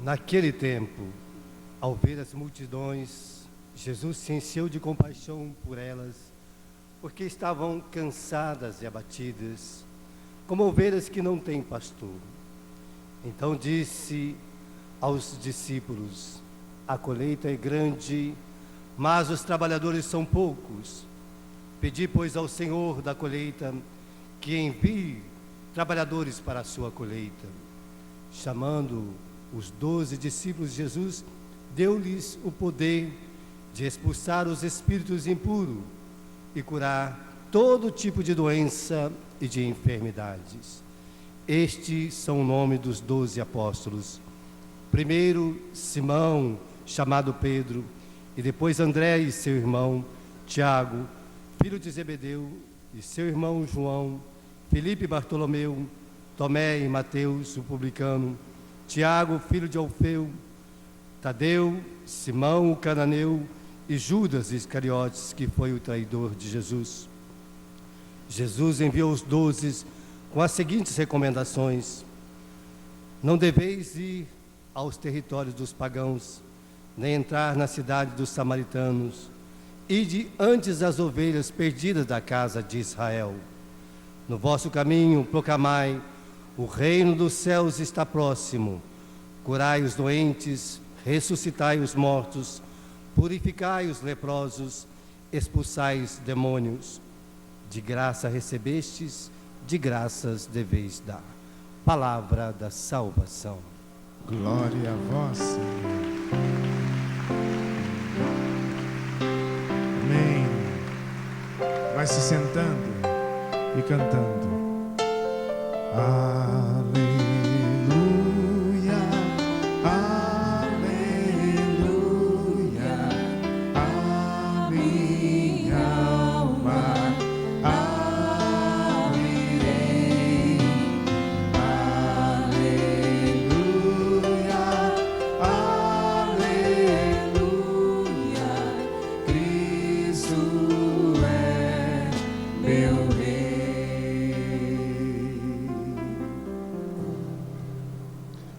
Naquele tempo, ao ver as multidões, Jesus se encheu de compaixão por elas, porque estavam cansadas e abatidas, como ovelhas que não têm pastor. Então disse aos discípulos: a colheita é grande, mas os trabalhadores são poucos. Pedi, pois, ao Senhor da colheita que envie trabalhadores para a sua colheita. Chamando os 12 discípulos, Jesus deu-lhes o poder de expulsar os espíritos impuros e curar todo tipo de doença e de enfermidades. Estes são o nome dos 12 apóstolos. Primeiro, Simão, chamado Pedro, e depois André e seu irmão, Tiago, filho de Zebedeu, e seu irmão João, Filipe e Bartolomeu, Tomé e Mateus, o publicano, Tiago, filho de Alfeu, Tadeu, Simão, o cananeu, e Judas Iscariotes, que foi o traidor de Jesus. Jesus enviou os 12 com as seguintes recomendações: não deveis ir aos territórios dos pagãos, nem entrar na cidade dos samaritanos. Ide antes as ovelhas perdidas da casa de Israel. No vosso caminho proclamai: o reino dos céus está próximo. Curai os doentes, ressuscitai os mortos, purificai os leprosos, expulsai os demônios. De graça recebestes, de graças deveis dar. Palavra da salvação. Glória a vós, Senhor. Amém. Vai se sentando e cantando. Aleluia, aleluia, a minha alma abrirei. Aleluia, aleluia, Cristo é meu Rei.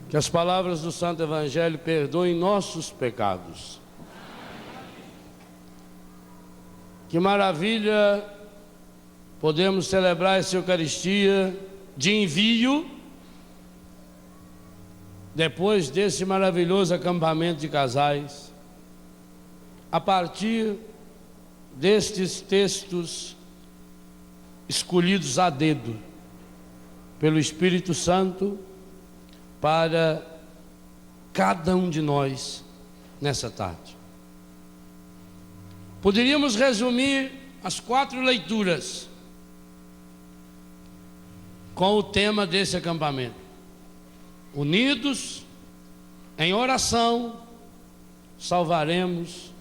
Que as palavras do Santo Evangelho perdoem nossos pecados. Que maravilha podemos celebrar essa Eucaristia de envio, depois desse maravilhoso acampamento de casais, a partir destes textos escolhidos a dedo pelo Espírito Santo para cada um de nós nessa tarde. Poderíamos resumir as 4 leituras com o tema desse acampamento: unidos em oração, salvaremos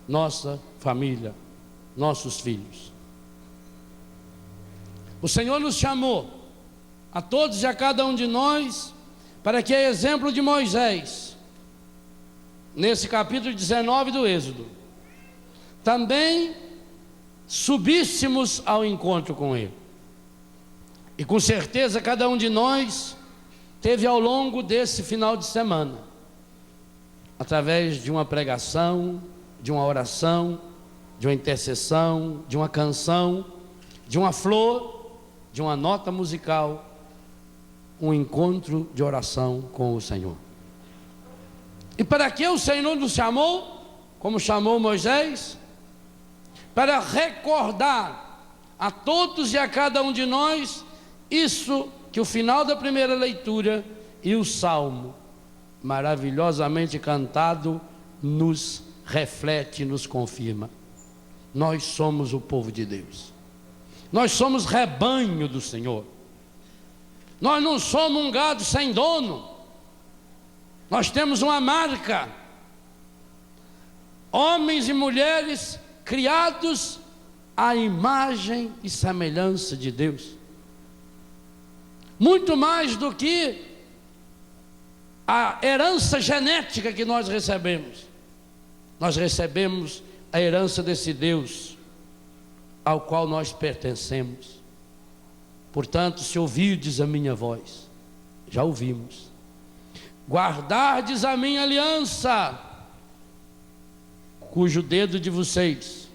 nossa família, nossos filhos. O Senhor nos chamou, a todos e a cada um de nós, para que, a exemplo de Moisés, nesse capítulo 19 do Êxodo, também subíssemos ao encontro com Ele. E com certeza cada um de nós teve ao longo desse final de semana, através de uma pregação, de uma oração, de uma intercessão, de uma canção, de uma flor, de uma nota musical, um encontro de oração com o Senhor. E para que o Senhor nos chamou, como chamou Moisés? Para recordar a todos e a cada um de nós isso que o final da primeira leitura e o salmo maravilhosamente cantado nos reflete, nos confirma. Nós somos o povo de Deus, nós somos rebanho do Senhor, nós não somos um gado sem dono, nós temos uma marca, homens e mulheres criados à imagem e semelhança de Deus. Muito mais do que a herança genética que nós recebemos a herança desse Deus ao qual nós pertencemos. Portanto, se ouvirdes a minha voz, já ouvimos, guardardes a minha aliança, cujo dedo de vocês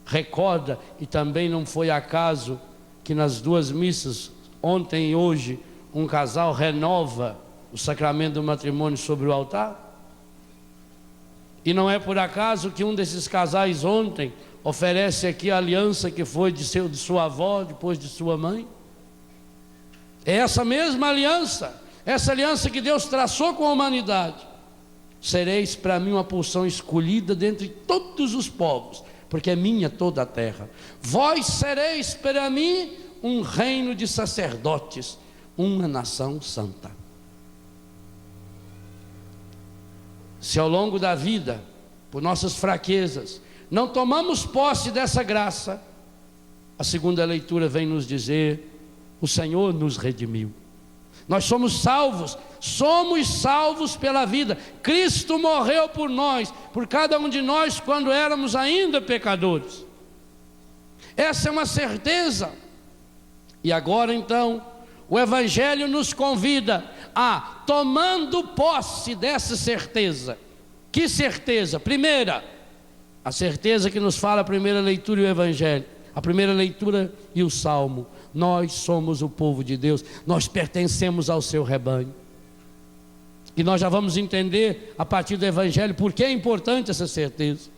recorda, e também não foi acaso que nas duas missas, ontem e hoje, um casal renova o sacramento do matrimônio sobre o altar? E não é por acaso que um desses casais ontem oferece aqui a aliança que foi de sua avó, depois de sua mãe? É essa mesma aliança, essa aliança que Deus traçou com a humanidade. Sereis para mim uma porção escolhida dentre todos os povos, porque é minha toda a terra. Vós sereis para mim um reino de sacerdotes, uma nação santa. Se ao longo da vida, por nossas fraquezas, não tomamos posse dessa graça, a segunda leitura vem nos dizer: o Senhor nos redimiu. Nós somos salvos pela vida. Cristo morreu por nós, por cada um de nós, quando éramos ainda pecadores. Essa é uma certeza. E agora então, o Evangelho nos convida a, tomando posse dessa certeza. Que certeza? Primeira, a certeza que nos fala a primeira leitura e o Evangelho, a primeira leitura e o Salmo: nós somos o povo de Deus, nós pertencemos ao seu rebanho. E nós já vamos entender a partir do Evangelho por que é importante essa certeza.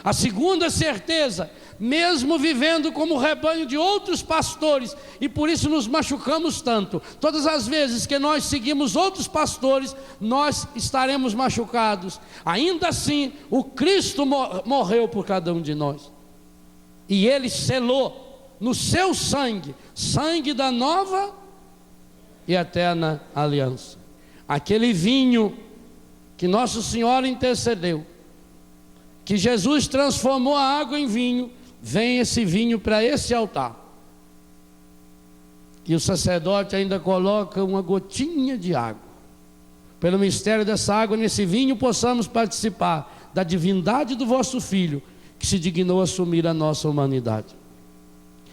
A segunda certeza: mesmo vivendo como rebanho de outros pastores, e por isso nos machucamos tanto, todas as vezes que nós seguimos outros pastores, nós estaremos machucados. Ainda assim, o Cristo morreu por cada um de nós, e Ele selou no seu sangue, sangue da nova e eterna aliança. Aquele vinho que Nosso Senhor intercedeu, que Jesus transformou a água em vinho, vem esse vinho para esse altar. E o sacerdote ainda coloca uma gotinha de água. Pelo mistério dessa água, nesse vinho, possamos participar da divindade do vosso Filho, que se dignou assumir a nossa humanidade.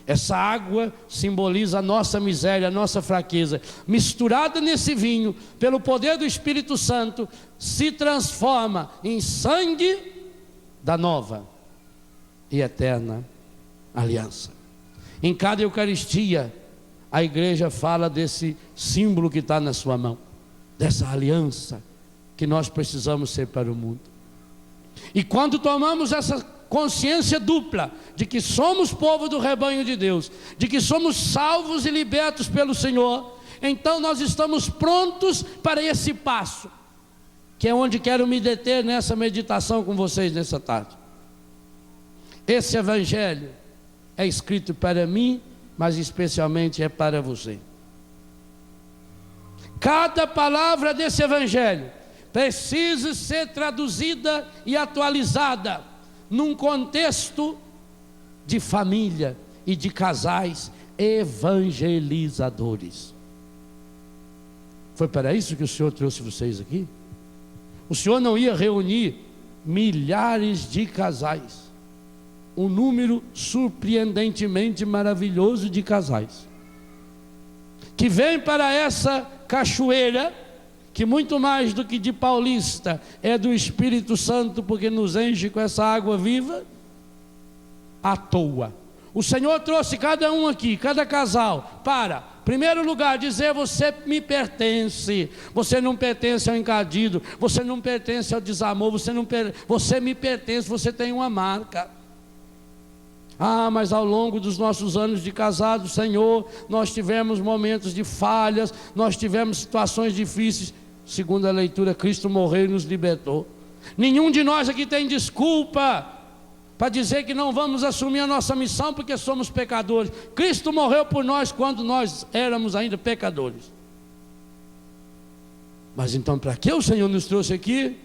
Essa água simboliza a nossa miséria, a nossa fraqueza. Misturada nesse vinho, pelo poder do Espírito Santo, se transforma em sangue da nova e eterna aliança. Em cada Eucaristia, a igreja fala desse símbolo que está na sua mão, dessa aliança que nós precisamos ser para o mundo. E quando tomamos essa consciência dupla de que somos povo do rebanho de Deus, de que somos salvos e libertos pelo Senhor, então nós estamos prontos para esse passo, que é onde quero me deter nessa meditação com vocês nessa tarde. Esse Evangelho é escrito para mim, mas especialmente é para você. Cada palavra desse Evangelho precisa ser traduzida e atualizada num contexto de família e de casais evangelizadores. Foi para isso que o Senhor trouxe vocês aqui? O Senhor não ia reunir milhares de casais, um número surpreendentemente maravilhoso de casais, que vem para essa cachoeira, que muito mais do que de paulista é do Espírito Santo, porque nos enche com essa água viva, à toa. O Senhor trouxe cada um aqui, cada casal, para, em primeiro lugar, dizer: você me pertence, você não pertence ao encadido, você não pertence ao desamor, você me pertence, você tem uma marca. Ah, mas ao longo dos nossos anos de casado, Senhor, nós tivemos momentos de falhas, nós tivemos situações difíceis. Segundo a leitura, Cristo morreu e nos libertou. Nenhum de nós aqui tem desculpa para dizer que não vamos assumir a nossa missão porque somos pecadores. Cristo morreu por nós quando nós éramos ainda pecadores. Mas então, para que o Senhor nos trouxe aqui?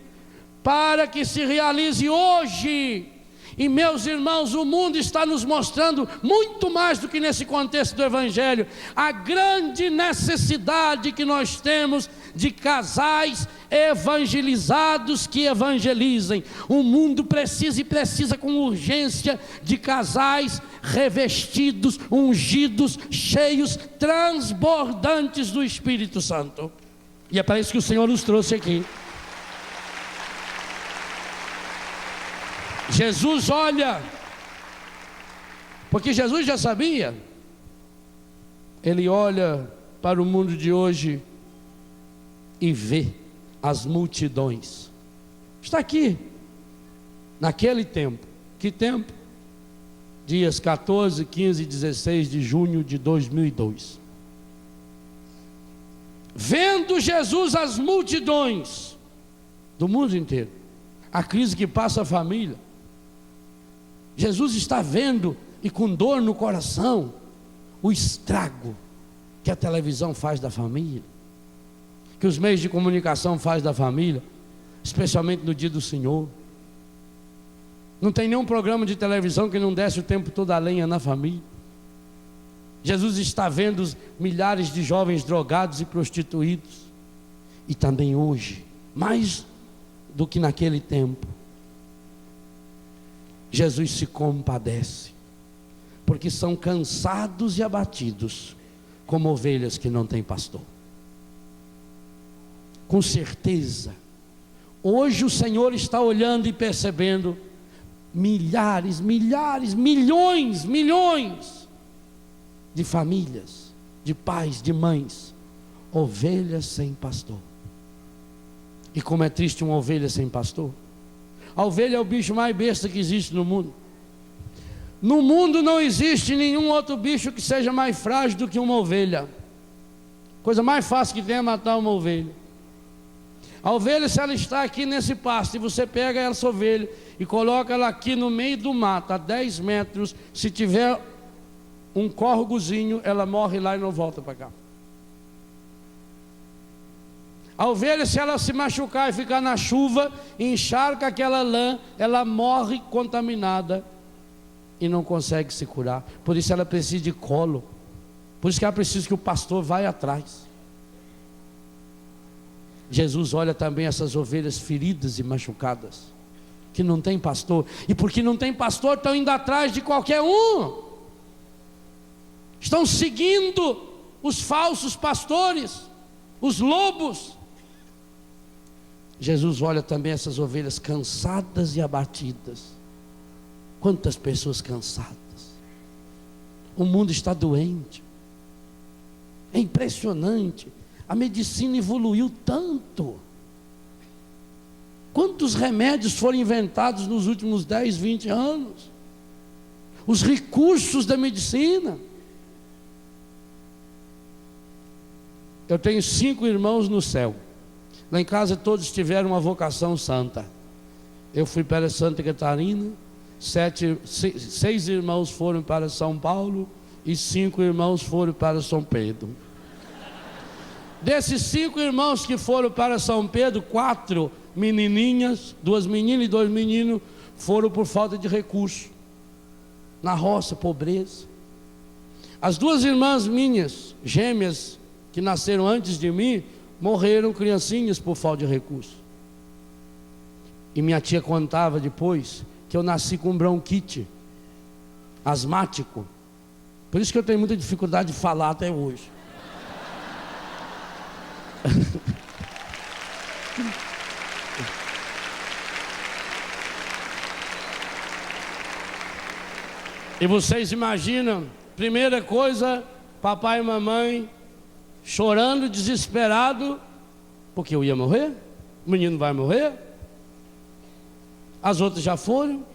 Para que se realize hoje. E meus irmãos, o mundo está nos mostrando muito mais do que nesse contexto do Evangelho, a grande necessidade que nós temos de casais evangelizados que evangelizem. O mundo precisa com urgência de casais revestidos, ungidos, cheios, transbordantes do Espírito Santo. E é para isso que o Senhor nos trouxe aqui. Jesus olha, porque Jesus já sabia. Ele olha para o mundo de hoje e vê as multidões. Está aqui, naquele tempo. Que tempo? Dias 14, 15 e 16 de junho de 2002. Vendo Jesus as multidões do mundo inteiro, a crise que passa a família, Jesus está vendo e com dor no coração o estrago que a televisão faz da família, que os meios de comunicação faz da família, especialmente no dia do Senhor. Não tem nenhum programa de televisão que não desce o tempo todo a lenha na família. Jesus está vendo os milhares de jovens drogados e prostituídos. E também hoje, mais do que naquele tempo, Jesus se compadece, porque são cansados e abatidos, como ovelhas que não têm pastor. Com certeza, hoje o Senhor está olhando e percebendo milhares, milhões de famílias, de pais, de mães, ovelhas sem pastor. E como é triste uma ovelha sem pastor. A ovelha é o bicho mais besta que existe no mundo. No mundo não existe nenhum outro bicho que seja mais frágil do que uma ovelha. Coisa mais fácil que tem é matar uma ovelha. A ovelha, se ela está aqui nesse pasto e você pega essa ovelha e coloca ela aqui no meio do mato, a 10 metros, se tiver um córregozinho, ela morre lá e não volta para cá. A ovelha, se ela se machucar e ficar na chuva, encharca aquela lã, ela morre contaminada e não consegue se curar. Por isso ela precisa de colo. Por isso que ela precisa que o pastor vá atrás. Jesus olha também essas ovelhas feridas e machucadas, que não tem pastor. E porque não tem pastor, estão indo atrás de qualquer um. Estão seguindo os falsos pastores, os lobos. Jesus olha também essas ovelhas cansadas e abatidas. Quantas pessoas cansadas. O mundo está doente. É impressionante. A medicina evoluiu tanto. Quantos remédios foram inventados nos últimos 10, 20 anos? Os recursos da medicina. Eu tenho 5 irmãos no céu. Lá em casa todos tiveram uma vocação santa. Eu fui para Santa Catarina, 6 irmãos foram para São Paulo e 5 irmãos foram para São Pedro. Desses 5 irmãos que foram para São Pedro, 4 menininhas, 2 meninas e 2 meninos, foram por falta de recurso. Na roça, pobreza. As 2 irmãs minhas, gêmeas, que nasceram antes de mim, morreram criancinhas por falta de recurso. E minha tia contava depois que eu nasci com bronquite, asmático. Por isso que eu tenho muita dificuldade de falar até hoje. E vocês imaginam, primeira coisa, papai e mamãe chorando, desesperado, porque eu ia morrer, o menino vai morrer. As outras já foram.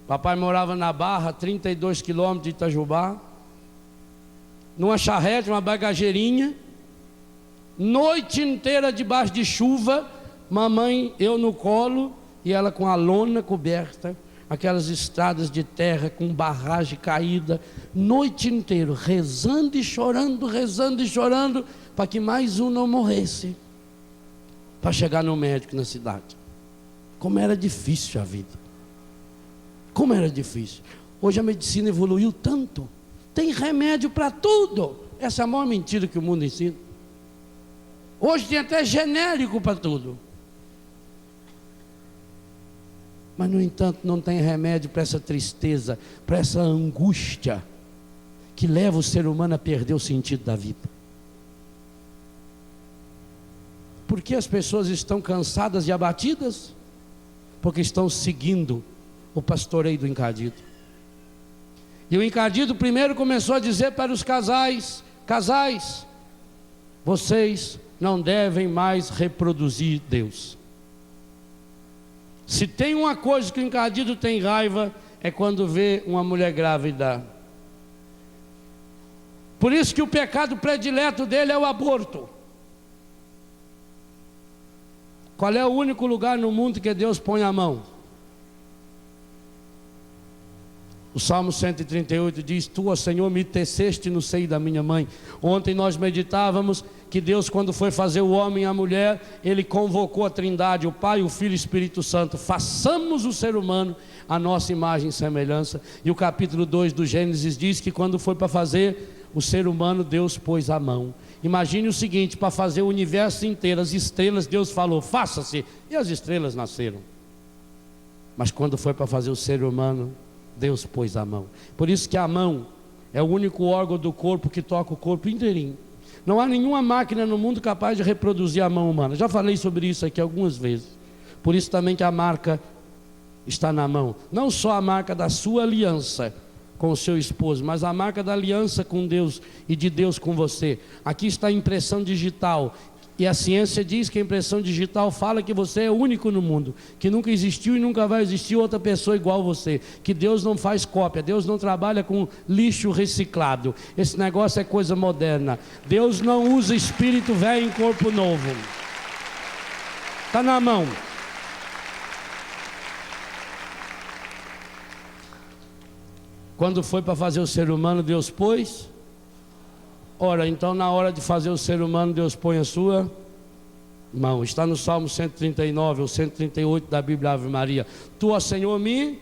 Papai morava na Barra, 32 quilômetros de Itajubá, numa charrete, uma bagageirinha, noite inteira debaixo de chuva, mamãe, eu no colo e ela com a lona coberta, aquelas estradas de terra com barragem caída, noite inteira, rezando e chorando, para que mais um não morresse, para chegar no médico na cidade. Como era difícil a vida, como era difícil. Hoje a medicina evoluiu tanto, tem remédio para tudo. Essa é a maior mentira que o mundo ensina. Hoje tem até genérico para tudo. Mas no entanto não tem remédio para essa tristeza, para essa angústia que leva o ser humano a perder o sentido da vida. por que as pessoas estão cansadas e abatidas? Porque estão seguindo o pastoreio do encardido. E o encardido primeiro começou a dizer para os casais: casais, vocês não devem mais reproduzir Deus. Se tem uma coisa que o encardido tem raiva, é quando vê uma mulher grávida. Por isso que o pecado predileto dele é o aborto. Qual é o único lugar no mundo que Deus põe a mão? O Salmo 138 diz: Tu, ó Senhor, me teceste no seio da minha mãe. Ontem nós meditávamos que Deus, quando foi fazer o homem e a mulher, Ele convocou a Trindade, o Pai, o Filho e o Espírito Santo. Façamos o ser humano a nossa imagem e semelhança. E o capítulo 2 do Gênesis diz que quando foi para fazer o ser humano, Deus pôs a mão. Imagine o seguinte: para fazer o universo inteiro, as estrelas, Deus falou: faça-se, e as estrelas nasceram. Mas quando foi para fazer o ser humano, Deus pôs a mão. Por isso que a mão é o único órgão do corpo que toca o corpo inteirinho. Não há nenhuma máquina no mundo capaz de reproduzir a mão humana. Já falei sobre isso aqui algumas vezes. Por isso também que a marca está na mão. Não só a marca da sua aliança com o seu esposo, mas a marca da aliança com Deus e de Deus com você. Aqui está a impressão digital. E a ciência diz que a impressão digital fala que você é único no mundo, que nunca existiu e nunca vai existir outra pessoa igual a você, que Deus não faz cópia, Deus não trabalha com lixo reciclado. Esse negócio é coisa moderna. Deus não usa espírito velho em corpo novo. Está na mão. Quando foi para fazer o ser humano, Deus pôs. Ora, então na hora de fazer o ser humano, Deus põe a sua mão. Está no Salmo 139 ou 138 da Bíblia Ave Maria. Tu, ó Senhor, me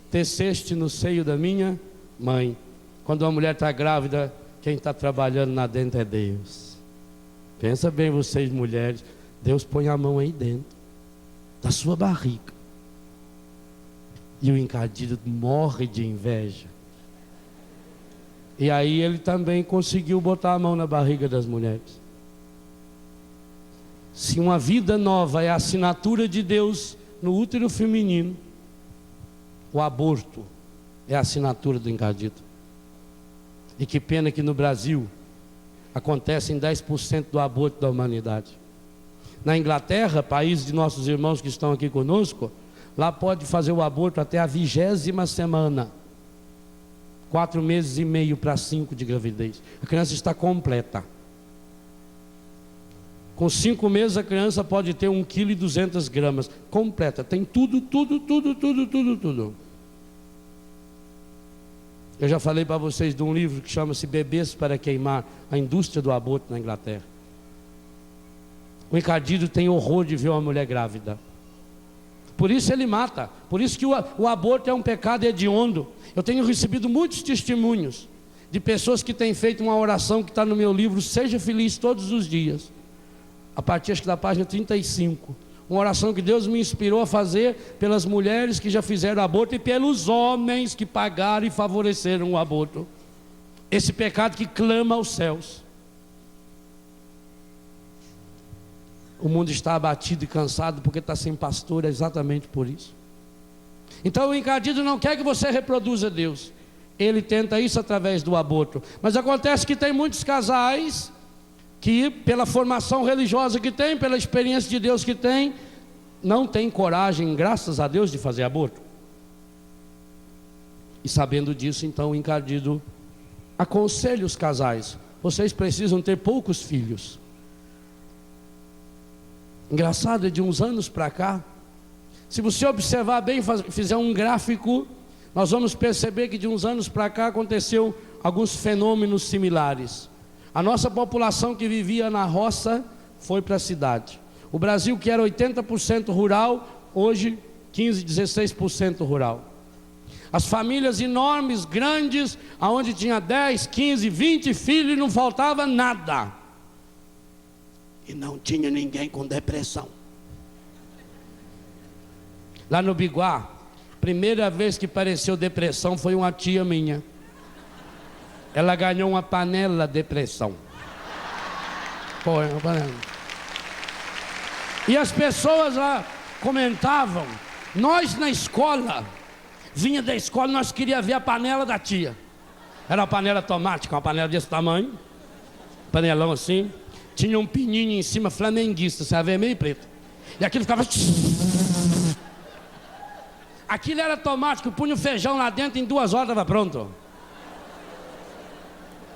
teceste no seio da minha mãe. Quando uma mulher está grávida, quem está trabalhando lá dentro é Deus. Pensa bem vocês mulheres, Deus põe a mão aí dentro da sua barriga. E o encardido morre de inveja. E aí ele também conseguiu botar a mão na barriga das mulheres. Se uma vida nova é a assinatura de Deus no útero feminino, o aborto é a assinatura do encardido. E que pena que no Brasil acontece em 10% do aborto da humanidade. Na Inglaterra, país de nossos irmãos que estão aqui conosco, lá pode fazer o aborto até a 20ª semana. 4 meses e meio para 5 de gravidez. A criança está completa. Com 5 meses a criança pode ter 1,2 kg. Completa. Tem tudo. Eu já falei para vocês de um livro que chama-se Bebês para Queimar, a indústria do aborto na Inglaterra. O encardido tem horror de ver uma mulher grávida. Por isso ele mata. Por isso que o aborto é um pecado hediondo. Eu tenho recebido muitos testemunhos de pessoas que têm feito uma oração que está no meu livro, Seja Feliz Todos os Dias, a partir acho que da página 35. Uma oração que Deus me inspirou a fazer pelas mulheres que já fizeram aborto e pelos homens que pagaram e favoreceram o aborto. Esse pecado que clama aos céus. O mundo está abatido e cansado porque está sem pastor, é exatamente por isso. Então o encardido não quer que você reproduza Deus. Ele tenta isso através do aborto. Mas acontece que tem muitos casais que, pela formação religiosa que tem, pela experiência de Deus que tem, não tem coragem, graças a Deus, de fazer aborto. E sabendo disso, então o encardido aconselha os casais: vocês precisam ter poucos filhos. Engraçado, é de uns anos para cá, se você observar bem, fizer um gráfico, nós vamos perceber que de uns anos para cá aconteceu alguns fenômenos similares. A nossa população que vivia na roça foi para a cidade. O Brasil, que era 80% rural, hoje 15, 16% rural. As famílias enormes, grandes, onde tinha 10, 15, 20 filhos e não faltava nada. E não tinha ninguém com depressão. Lá no Biguá, primeira vez que apareceu depressão foi uma tia minha. Ela ganhou uma panela depressão. Pô, uma panela. E as pessoas lá comentavam, nós na escola, vinha da escola, nós queríamos ver a panela da tia. Era uma panela automática, uma panela desse tamanho, panelão assim, tinha um pininho em cima, flamenguista, sabe, vermelho e preto. E aquilo ficava... Aquilo era automático, punha o feijão lá dentro, em 2 horas estava pronto.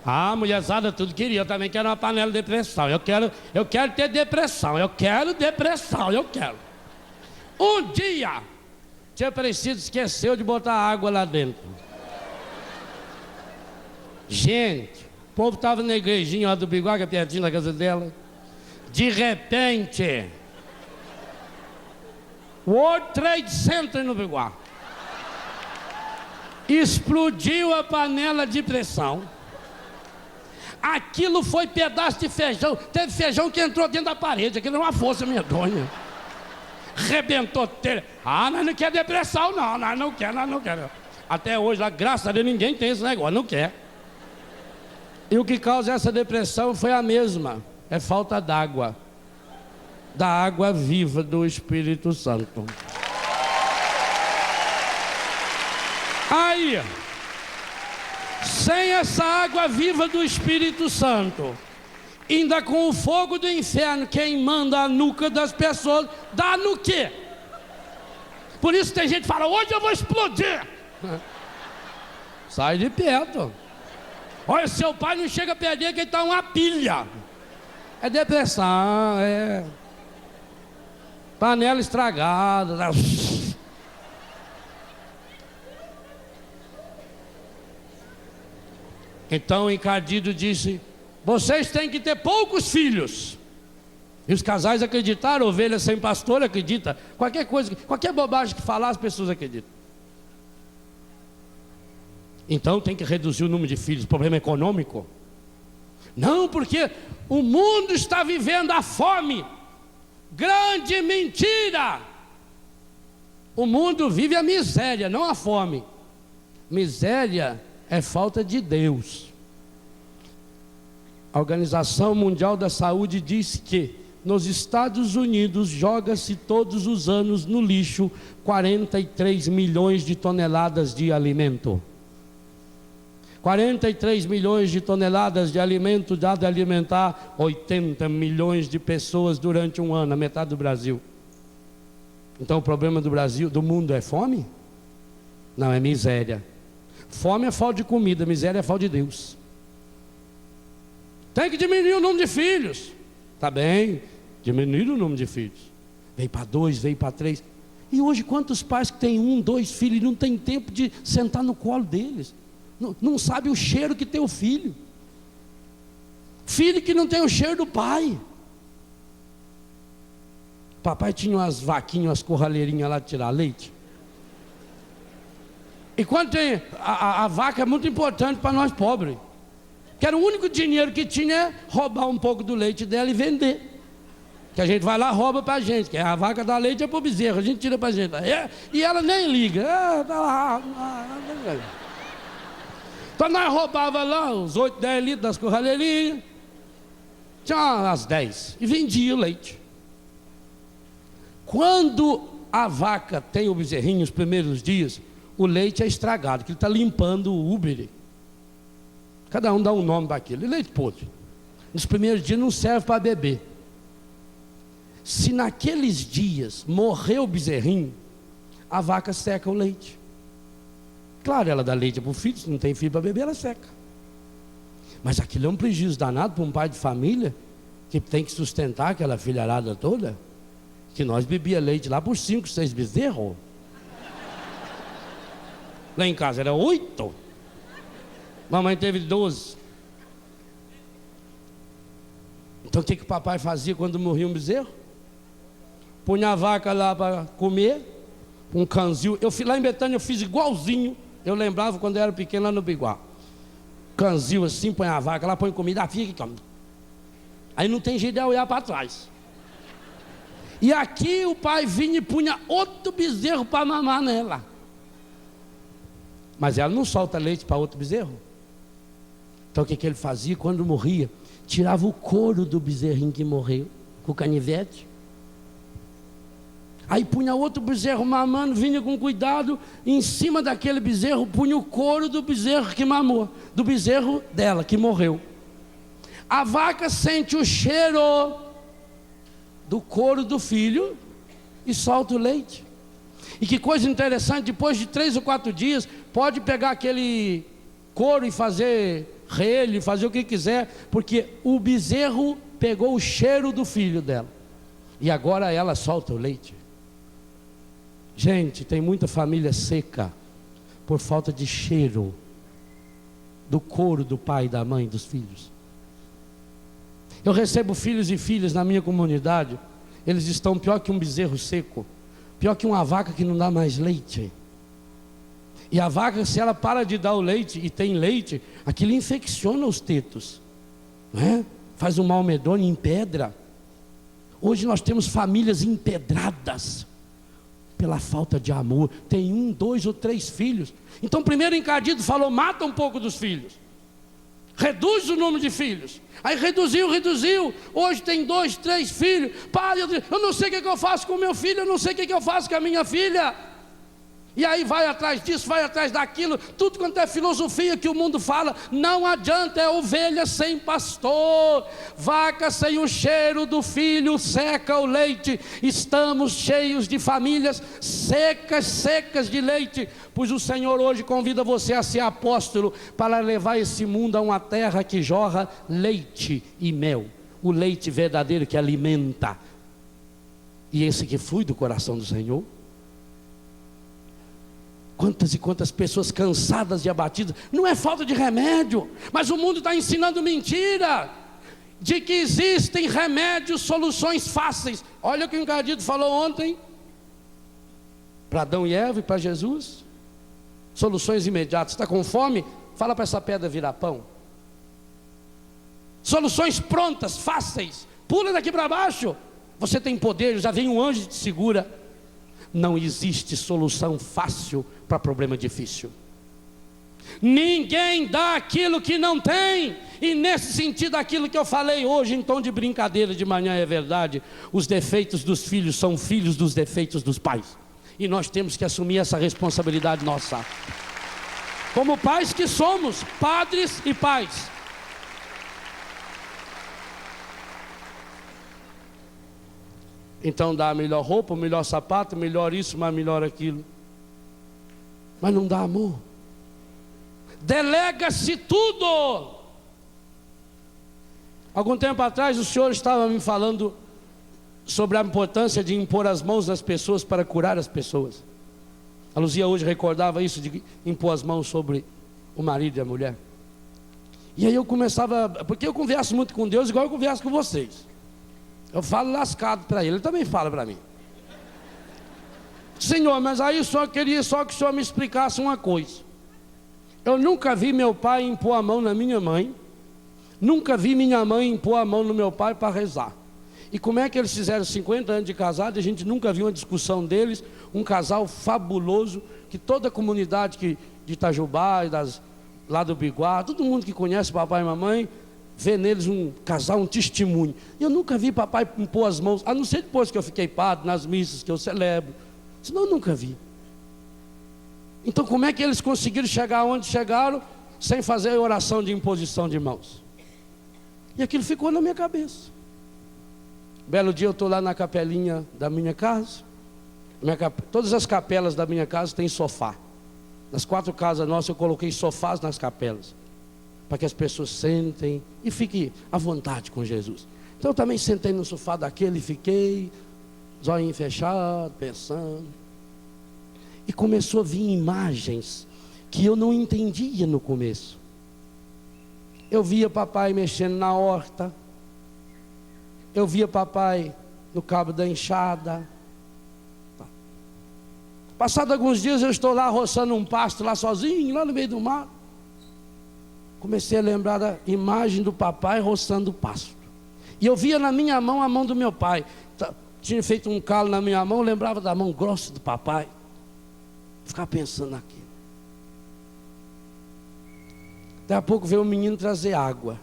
Ah, mulherzada tudo queria, eu também quero uma panela de pressão, eu quero ter depressão, eu quero depressão. Um dia, tia Aparecida esqueceu de botar água lá dentro. Gente, o povo estava na igrejinha lá do Biguaca, pertinho da casa dela. De repente, World Trade Center no Biguá. Explodiu a panela de pressão. Aquilo foi pedaço de feijão. Teve feijão que entrou dentro da parede. Aquilo é uma força medonha. Rebentou telha. Ah, nós não queremos depressão, não. Nós não queremos. Até hoje, lá, graças a Deus, ninguém tem esse negócio. Não quer. E o que causa essa depressão foi a mesma. É falta d'água. Da água viva do Espírito Santo. Aí, sem essa água viva do Espírito Santo, ainda com o fogo do inferno queimando a nuca das pessoas, dá no quê? Por isso tem gente que fala, hoje eu vou explodir. Sai de perto. Olha, seu pai não chega a perder que ele está uma pilha. É depressão, é panela estragada. Então o encardido disse, vocês têm que ter poucos filhos. E os casais acreditaram, ovelha sem pastor acredita. Qualquer coisa, qualquer bobagem que falar, as pessoas acreditam. Então tem que reduzir o número de filhos. Problema econômico? Não, porque o mundo está vivendo a fome. Grande mentira! O mundo vive a miséria, não a fome. Miséria é falta de Deus. A Organização Mundial da Saúde diz que nos Estados Unidos joga-se todos os anos no lixo 43 milhões de toneladas de alimento. 43 milhões de toneladas de alimento dá de alimentar 80 milhões de pessoas durante um ano, a metade do Brasil. Então o problema do Brasil, do mundo é fome? Não, é miséria. Fome é falta de comida, miséria é falta de Deus. Tem que diminuir o número de filhos. Tá bem, diminuir o número de filhos. Veio para 2, veio para 3. E hoje quantos pais que têm 1, 2 filhos e não tem tempo de sentar no colo deles? Não sabe o cheiro que tem o filho. Filho que não tem o cheiro do pai. Papai tinha umas vaquinhas, umas curraleirinhas lá de tirar leite. E quando tem a vaca é muito importante para nós pobres. Que era o único dinheiro que tinha é roubar um pouco do leite dela e vender. Que a gente vai lá e rouba para a gente. Que a vaca dá leite é para o bezerro, a gente tira para a gente. E ela nem liga. Tá lá. Então nós roubava lá os 8, 10 litros das curraleirinhas. Tinha as 10. E vendia o leite. Quando a vaca tem o bezerrinho os primeiros dias, o leite é estragado, que ele está limpando o úbere. Cada um dá um nome para aquilo. E leite podre. Nos primeiros dias não serve para beber. Se naqueles dias morreu o bezerrinho, a vaca seca o leite. Claro, ela dá leite para o filho, se não tem filho para beber, ela seca. Mas aquilo é um prejuízo danado para um pai de família que tem que sustentar aquela filharada toda. Que nós bebia leite lá por 5, 6 bezerros. Lá em casa era 8. Mamãe teve 12. Então o que o papai fazia quando morria um bezerro? Punha a vaca lá para comer, um canzil. Lá em Betânia eu fiz igualzinho. Eu lembrava quando eu era pequeno lá no Biguá. Canzil assim, põe a vaca lá, põe comida, fica e come. Aí não tem jeito de olhar para trás. E aqui o pai vinha e punha outro bezerro para mamar nela. Mas ela não solta leite para outro bezerro. Então o que ele fazia quando morria? Tirava o couro do bezerrinho que morreu, com o canivete, Aí punha outro bezerro mamando, vinha com cuidado, e em cima daquele bezerro punha o couro do bezerro que mamou, do bezerro dela, que morreu. A vaca sente o cheiro do couro do filho e solta o leite. E que coisa interessante, depois de 3 ou 4 dias, pode pegar aquele couro e fazer relho, fazer o que quiser, porque o bezerro pegou o cheiro do filho dela. E agora ela solta o leite. Gente, tem muita família seca por falta de cheiro do couro do pai, da mãe, dos filhos. Eu recebo filhos e filhas na minha comunidade, eles estão pior que um bezerro seco, pior que uma vaca que não dá mais leite. E a vaca, se ela para de dar o leite e tem leite, aquilo infecciona os tetos, não é? Faz um mal medonho, empedra. Hoje nós temos famílias empedradas pela falta de amor. Tem 1, 2 ou 3 filhos. Então o primeiro encardido falou: mata um pouco dos filhos, reduz o número de filhos. Aí reduziu. Hoje tem 2, 3 filhos. Pai, eu não sei o que eu faço com o meu filho, eu não sei o que eu faço com a minha filha. E aí vai atrás disso, vai atrás daquilo, tudo quanto é filosofia que o mundo fala, não adianta, é ovelha sem pastor, vaca sem o cheiro do filho, seca o leite. Estamos cheios de famílias secas de leite, pois o Senhor hoje convida você a ser apóstolo, para levar esse mundo a uma terra que jorra leite e mel, o leite verdadeiro que alimenta, e esse que flui do coração do Senhor. Quantas e quantas pessoas cansadas e abatidas, não é falta de remédio, mas o mundo está ensinando mentira, de que existem remédios, soluções fáceis. Olha o que o encardido falou ontem, para Adão e Eva e para Jesus, soluções imediatas. Está com fome? Fala para essa pedra virar pão. Soluções prontas, fáceis, pula daqui para baixo, você tem poder, já vem um anjo e te segura. Não existe solução fácil para problema difícil. Ninguém dá aquilo que não tem. E nesse sentido, aquilo que eu falei hoje em tom de brincadeira de manhã é verdade. Os defeitos dos filhos são filhos dos defeitos dos pais, e nós temos que assumir essa responsabilidade nossa, como pais que somos, padres e pais. Então dá a melhor roupa, o melhor sapato, melhor isso, mas melhor aquilo. Mas não dá amor. Delega-se tudo. Algum tempo atrás o senhor estava me falando sobre a importância de impor as mãos nas pessoas para curar as pessoas. A Luzia hoje recordava isso, de impor as mãos sobre o marido e a mulher. E aí eu começava, porque eu converso muito com Deus igual eu converso com vocês. Eu falo lascado para ele também fala para mim. Senhor, mas aí só queria que o senhor me explicasse uma coisa. Eu nunca vi meu pai impor a mão na minha mãe, nunca vi minha mãe impor a mão no meu pai para rezar. E como é que eles fizeram 50 anos de casado, a gente nunca viu uma discussão deles, um casal fabuloso, que toda a comunidade de Itajubá, lá do Biguá, todo mundo que conhece papai e mamãe, vê neles um casal, um testemunho. E eu nunca vi papai impor as mãos, a não ser depois que eu fiquei padre, nas missas que eu celebro, senão eu nunca vi. Então como é que eles conseguiram chegar onde chegaram, sem fazer oração de imposição de mãos? E aquilo ficou na minha cabeça. Belo dia eu estou lá na capelinha da minha casa, todas as capelas da minha casa têm sofá. Nas 4 casas nossas eu coloquei sofás nas capelas, para que as pessoas sentem e fiquem à vontade com Jesus. Então eu também sentei no sofá daquele e fiquei, olhinho fechado, pensando. E começou a vir imagens que eu não entendia no começo. Eu via papai mexendo na horta, eu via papai no cabo da enxada. Passado alguns dias eu estou lá roçando um pasto lá sozinho, lá no meio do mar. Comecei a lembrar da imagem do papai roçando o pasto. E eu via na minha mão a mão do meu pai. Tinha feito um calo na minha mão, eu lembrava da mão grossa do papai. Ficava pensando naquilo. Daqui a pouco veio o menino trazer água.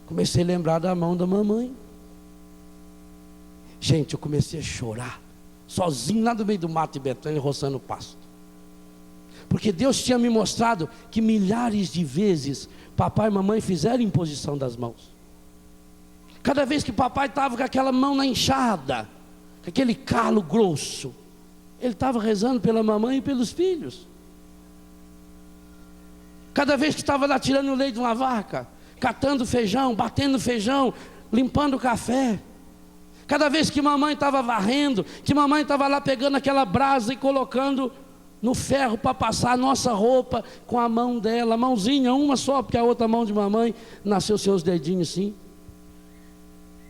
Comecei a lembrar da mão da mamãe. Gente, eu comecei a chorar. sozinho lá no meio do mato de Betânia, roçando o pasto. Porque Deus tinha me mostrado que milhares de vezes papai e mamãe fizeram imposição das mãos. Cada vez que papai estava com aquela mão na enxada, com aquele calo grosso, ele estava rezando pela mamãe e pelos filhos. Cada vez que estava lá tirando o leite de uma vaca, catando feijão, batendo feijão, limpando o café. Cada vez que mamãe estava varrendo, que mamãe estava lá pegando aquela brasa e colocando no ferro para passar a nossa roupa com a mão dela, a mãozinha, uma só, porque a outra mão de mamãe nasceu seus dedinhos assim.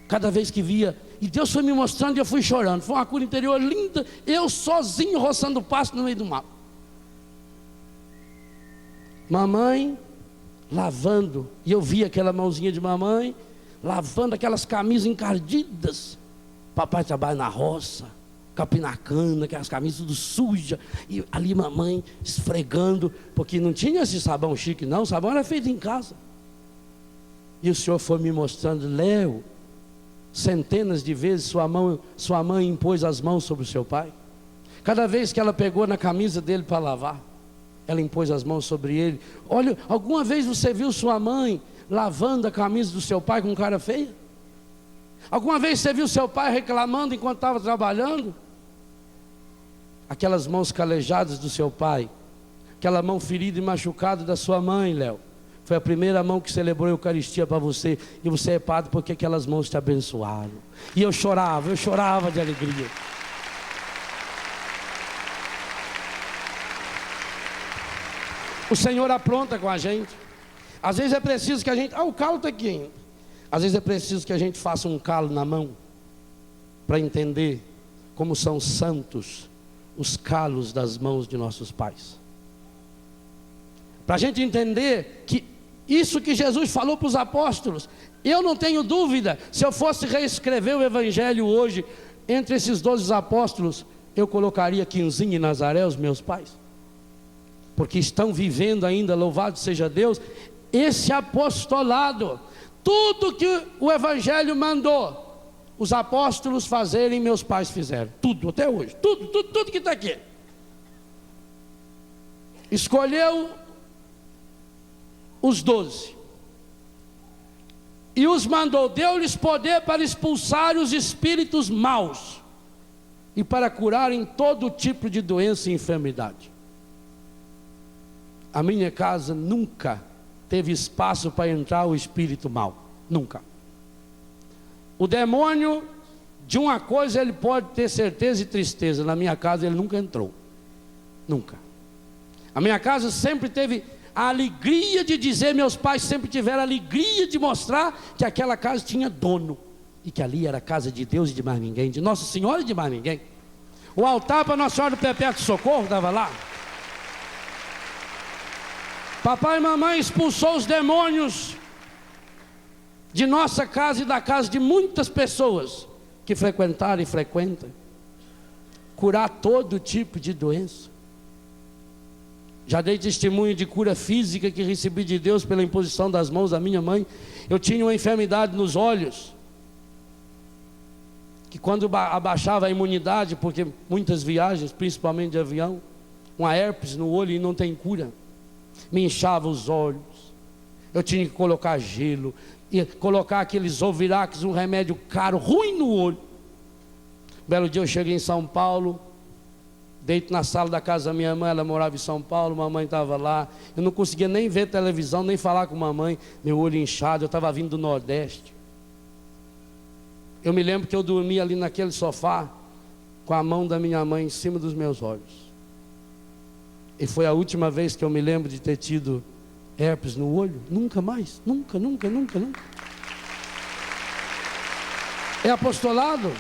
Cada vez que via, e Deus foi me mostrando e eu fui chorando. Foi uma cura interior linda, eu sozinho roçando o pasto no meio do mato. Mamãe lavando, e eu via aquela mãozinha de mamãe lavando aquelas camisas encardidas. Papai trabalha na roça, capinar cana, aquelas camisas tudo sujas, e ali mamãe esfregando, porque não tinha esse sabão chique não, o sabão era feito em casa. E o Senhor foi me mostrando, Léo, centenas de vezes sua mãe impôs as mãos sobre o seu pai. Cada vez que ela pegou na camisa dele para lavar, ela impôs as mãos sobre ele. Olha, alguma vez você viu sua mãe lavando a camisa do seu pai com cara feia? Alguma vez você viu seu pai reclamando enquanto estava trabalhando? Aquelas mãos calejadas do seu pai, aquela mão ferida e machucada da sua mãe, Léo, foi a primeira mão que celebrou a Eucaristia para você, e você é padre porque aquelas mãos te abençoaram. E eu chorava de alegria. O Senhor apronta com a gente. Às vezes é preciso que a gente, o calo está aqui ainda. Às vezes é preciso que a gente faça um calo na mão, para entender como são santos os calos das mãos de nossos pais. Para a gente entender que isso que Jesus falou para os apóstolos, eu não tenho dúvida, se eu fosse reescrever o Evangelho hoje, entre esses 12 apóstolos, eu colocaria Quinzinho e Nazaré, os meus pais, porque estão vivendo ainda, louvado seja Deus, esse apostolado. Tudo que o Evangelho mandou os apóstolos fazerem, meus pais fizeram, tudo, até hoje, tudo que está aqui. Escolheu os 12 e os mandou, deu-lhes poder para expulsar os espíritos maus e para curarem todo tipo de doença e enfermidade. A minha casa nunca teve espaço para entrar o espírito mau, nunca. O demônio, de uma coisa ele pode ter certeza e tristeza, na minha casa ele nunca entrou, nunca. A minha casa sempre teve a alegria de dizer, meus pais sempre tiveram a alegria de mostrar que aquela casa tinha dono, e que ali era a casa de Deus e de mais ninguém, de Nossa Senhora e de mais ninguém. O altar para Nossa Senhora do Perpétuo Socorro estava lá. Papai e mamãe expulsou os demônios de nossa casa e da casa de muitas pessoas que frequentaram e frequentam. Curar todo tipo de doença. Já dei testemunho de cura física que recebi de Deus pela imposição das mãos da minha mãe. Eu tinha uma enfermidade nos olhos, que quando abaixava a imunidade, porque muitas viagens, principalmente de avião, uma herpes no olho e não tem cura, me inchava os olhos, eu tinha que colocar gelo, e colocar aqueles Ovirax, um remédio caro, ruim no olho. Belo dia eu cheguei em São Paulo, deito na sala da casa da minha mãe, ela morava em São Paulo, mamãe estava lá, eu não conseguia nem ver televisão, nem falar com mamãe, meu olho inchado, eu estava vindo do Nordeste. Eu me lembro que eu dormia ali naquele sofá, com a mão da minha mãe em cima dos meus olhos. E foi a última vez que eu me lembro de ter tido herpes no olho. Nunca mais, nunca. É apostolado.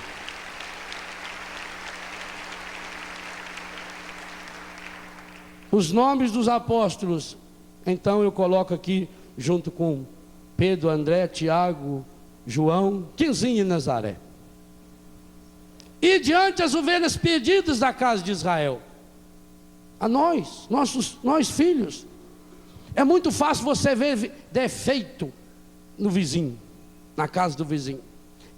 Os nomes dos apóstolos, então eu coloco aqui junto com Pedro, André, Tiago, João, Quinzinho e Nazaré. E diante as ovelhas perdidas da casa de Israel, a nós filhos. É muito fácil você ver defeito no vizinho, na casa do vizinho,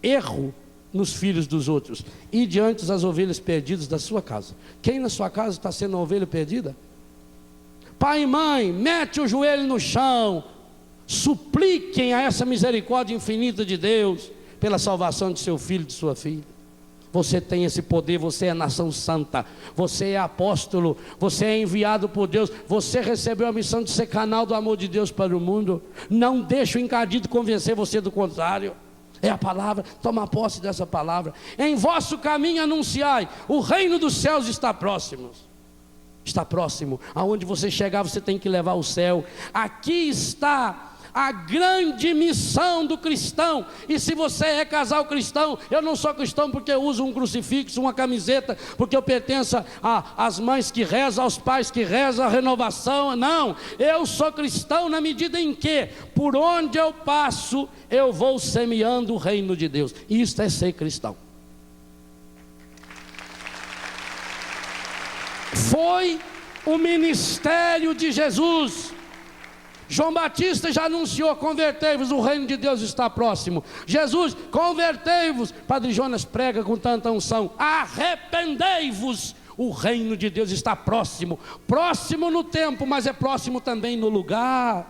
erro nos filhos dos outros, e diante das ovelhas perdidas da sua casa. Quem na sua casa está sendo uma ovelha perdida? Pai e mãe, mete o joelho no chão, supliquem a essa misericórdia infinita de Deus pela salvação de seu filho e de sua filha. Você tem esse poder, você é nação santa, você é apóstolo, você é enviado por Deus, você recebeu a missão de ser canal do amor de Deus para o mundo. Não deixe o encardido convencer você do contrário. É a palavra, toma posse dessa palavra. Em vosso caminho anunciai, o reino dos céus está próximo. Está próximo, aonde você chegar você tem que levar o céu. Aqui está a grande missão do cristão. E se você é casal cristão, eu não sou cristão porque eu uso um crucifixo, uma camiseta, porque eu pertenço às mães que rezam, aos pais que rezam, à renovação. Não, eu sou cristão na medida em que, por onde eu passo, eu vou semeando o reino de Deus. Isto é ser cristão. Foi o ministério de Jesus. João Batista já anunciou: convertei-vos, o reino de Deus está próximo. Jesus, convertei-vos. Padre Jonas prega com tanta unção: arrependei-vos, o reino de Deus está próximo. Próximo no tempo, mas é próximo também no lugar.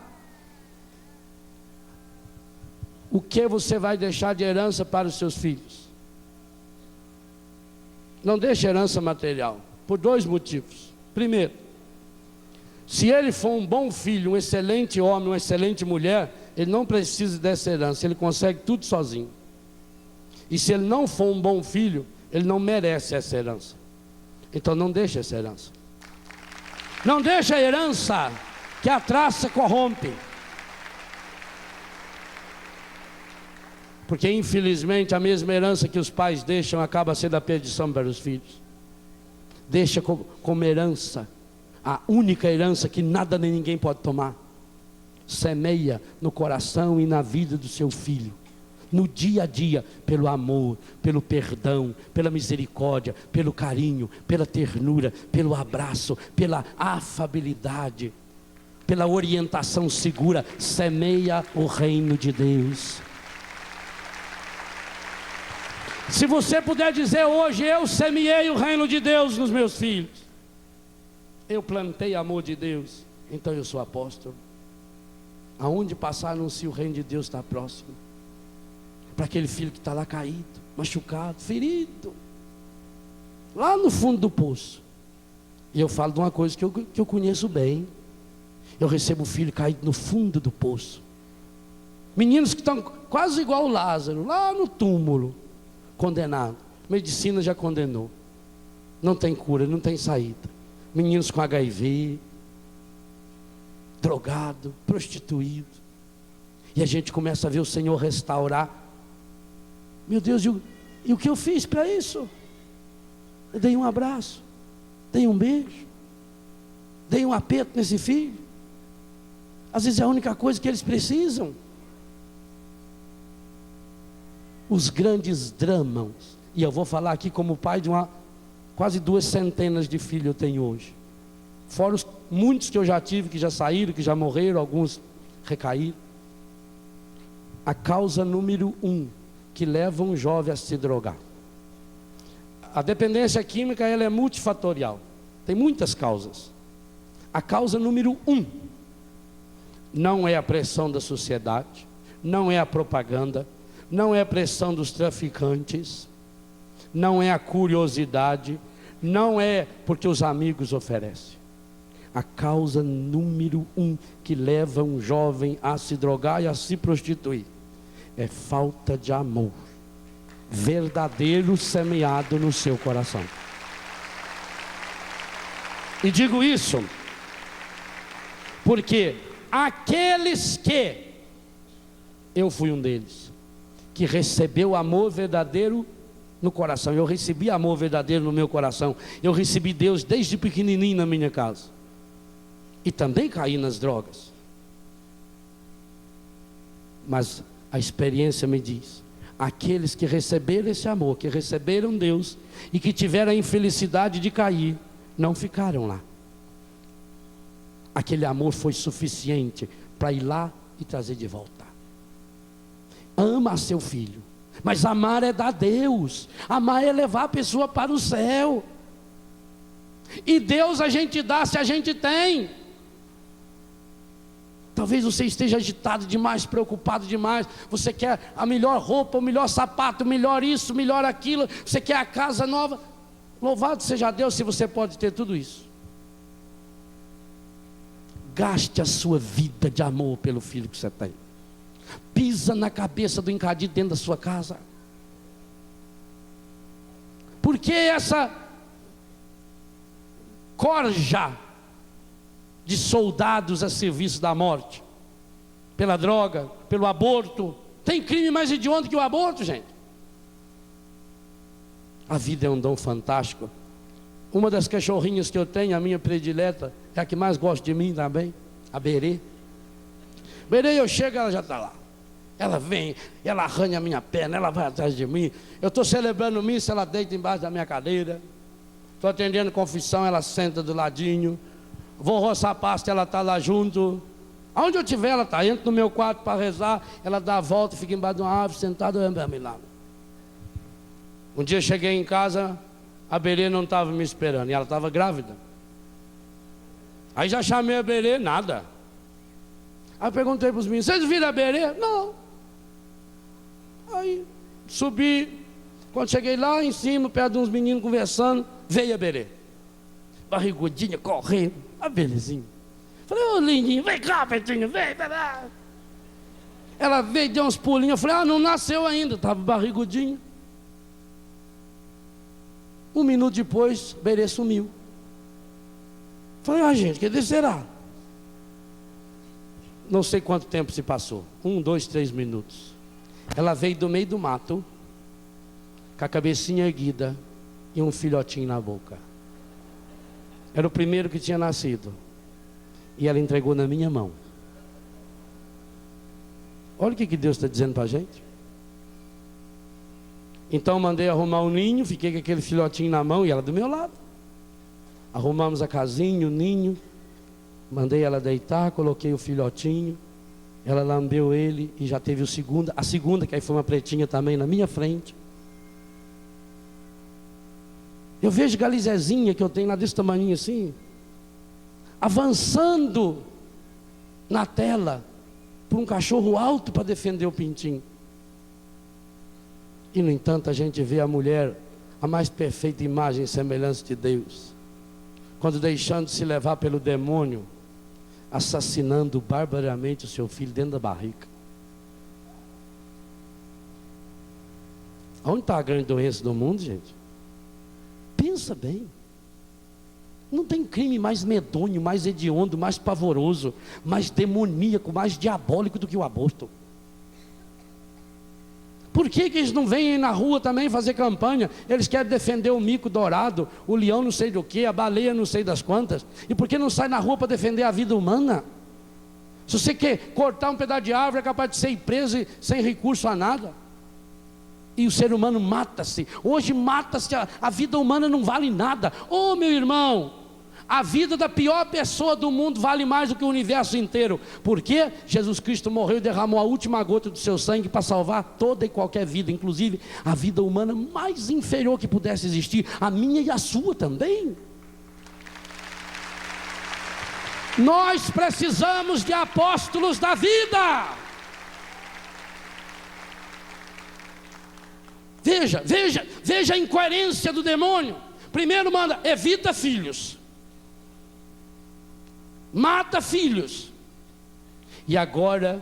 O que você vai deixar de herança para os seus filhos? Não deixe herança material, por dois motivos. Primeiro, se ele for um bom filho, um excelente homem, uma excelente mulher, ele não precisa dessa herança, ele consegue tudo sozinho. E se ele não for um bom filho, ele não merece essa herança. Então não deixe essa herança. Não deixe a herança que a traça corrompe. Porque infelizmente a mesma herança que os pais deixam acaba sendo a perdição para os filhos. Deixa como herança, a única herança que nada nem ninguém pode tomar. Semeia no coração e na vida do seu filho, no dia a dia, pelo amor, pelo perdão, pela misericórdia, pelo carinho, pela ternura, pelo abraço, pela afabilidade, pela orientação segura. Semeia o reino de Deus. Se você puder dizer hoje: eu semeei o reino de Deus nos meus filhos, eu plantei amor de Deus, então eu sou apóstolo. Aonde passar, anuncie o reino de Deus está próximo. Para aquele filho que está lá caído, machucado, ferido, lá no fundo do poço. E eu falo de uma coisa que eu conheço bem. Eu recebo um filho caído no fundo do poço. Meninos que estão quase igual o Lázaro, lá no túmulo, condenado. Medicina já condenou. Não tem cura, não tem saída. Meninos com HIV, drogado, prostituído. E a gente começa a ver o Senhor restaurar. Meu Deus, e o que eu fiz para isso? Eu dei um abraço, dei um beijo, dei um aperto nesse filho. Às vezes é a única coisa que eles precisam. Os grandes dramas, e eu vou falar aqui como pai de quase 200 de filhos eu tenho hoje, fora os muitos que eu já tive, que já saíram, que já morreram, alguns recaíram. A causa número 1 que leva um jovem a se drogar, a dependência química, ela é multifatorial, tem muitas causas. A causa número 1 não é a pressão da sociedade, não é a propaganda, não é a pressão dos traficantes, não é a curiosidade, não é porque os amigos oferecem. A causa número 1 que leva um jovem a se drogar e a se prostituir é falta de amor verdadeiro semeado no seu coração. E digo isso porque aqueles que, eu fui um deles, que recebeu amor verdadeiro no coração. Eu recebi amor verdadeiro no meu coração. Eu recebi Deus desde pequenininho na minha casa. E também caí nas drogas. Mas a experiência me diz: aqueles que receberam esse amor, que receberam Deus e que tiveram a infelicidade de cair, não ficaram lá. Aquele amor foi suficiente para ir lá e trazer de volta. Ama seu filho, Mas amar é dar Deus, amar é levar a pessoa para o céu. E Deus a gente dá se a gente tem. Talvez você esteja agitado demais, preocupado demais. Você quer a melhor roupa, o melhor sapato, o melhor isso, o melhor aquilo. Você quer a casa nova. Louvado seja Deus se você pode ter tudo isso. Gaste a sua vida de amor pelo filho que você tem. Pisa na cabeça do encadido dentro da sua casa. Por que essa corja de soldados a serviço da morte? Pela droga, pelo aborto. Tem crime mais hediondo que o aborto, gente. A vida é um dom fantástico. Uma das cachorrinhas que eu tenho, a minha predileta, é a que mais gosta de mim também, a Berê. Berê, eu chego, ela já está lá. Ela vem, ela arranha a minha perna, ela vai atrás de mim. Eu estou celebrando missa, ela deita embaixo da minha cadeira. Estou atendendo confissão, ela senta do ladinho. Vou roçar pasta, ela está lá junto. Aonde eu estiver, ela está. Entro no meu quarto para rezar, ela dá a volta, fica embaixo de uma árvore, sentada, olhando lá. Um dia eu cheguei em casa, a Berê não estava me esperando, e ela estava grávida. Aí já chamei a Berê, nada. Aí perguntei para os meninos, vocês viram a Berê? Não. Aí subi, quando cheguei lá em cima, perto de uns meninos conversando, veio a Berê. Barrigudinha, correndo, a belezinha. Falei, ô lindinho, vem cá, Petinho, vem. Ela veio, deu uns pulinhos, eu falei, não nasceu ainda, estava barrigudinha. 1 minuto depois, Berê sumiu. Falei, gente, que será? Não sei quanto tempo se passou. 1, 2, 3 minutos. Ela veio do meio do mato, com a cabecinha erguida e um filhotinho na boca. Era o primeiro que tinha nascido. E ela entregou na minha mão. Olha o que Deus está dizendo para a gente. Então mandei arrumar um ninho, fiquei com aquele filhotinho na mão e ela do meu lado. Arrumamos a casinha, o ninho, mandei ela deitar, coloquei o filhotinho, ela lambeu ele e já teve a segunda, que aí foi uma pretinha também na minha frente. Eu vejo Galizezinha, que eu tenho lá desse tamanho assim, avançando na tela, por um cachorro alto para defender o pintinho. E no entanto a gente vê a mulher, a mais perfeita imagem e semelhança de Deus, quando deixando se levar pelo demônio, assassinando barbaramente o seu filho dentro da barriga. Onde está a grande doença do mundo, gente? Pensa bem. Não tem crime mais medonho, mais hediondo, mais pavoroso, mais demoníaco, mais diabólico do que o aborto. Por que eles não vêm na rua também fazer campanha? Eles querem defender o mico dourado, o leão não sei do que, a baleia não sei das quantas. E por que não sai na rua para defender a vida humana? Se você quer cortar um pedaço de árvore, é capaz de ser preso sem recurso a nada. E o ser humano mata-se. Hoje mata-se, a vida humana não vale nada. Ô meu irmão, a vida da pior pessoa do mundo vale mais do que o universo inteiro. Por quê? Jesus Cristo morreu e derramou a última gota do seu sangue para salvar toda e qualquer vida, inclusive a vida humana mais inferior que pudesse existir, a minha e a sua também. Nós precisamos de apóstolos da vida. Veja a incoerência do demônio. Primeiro manda, evita filhos, mata filhos. E agora,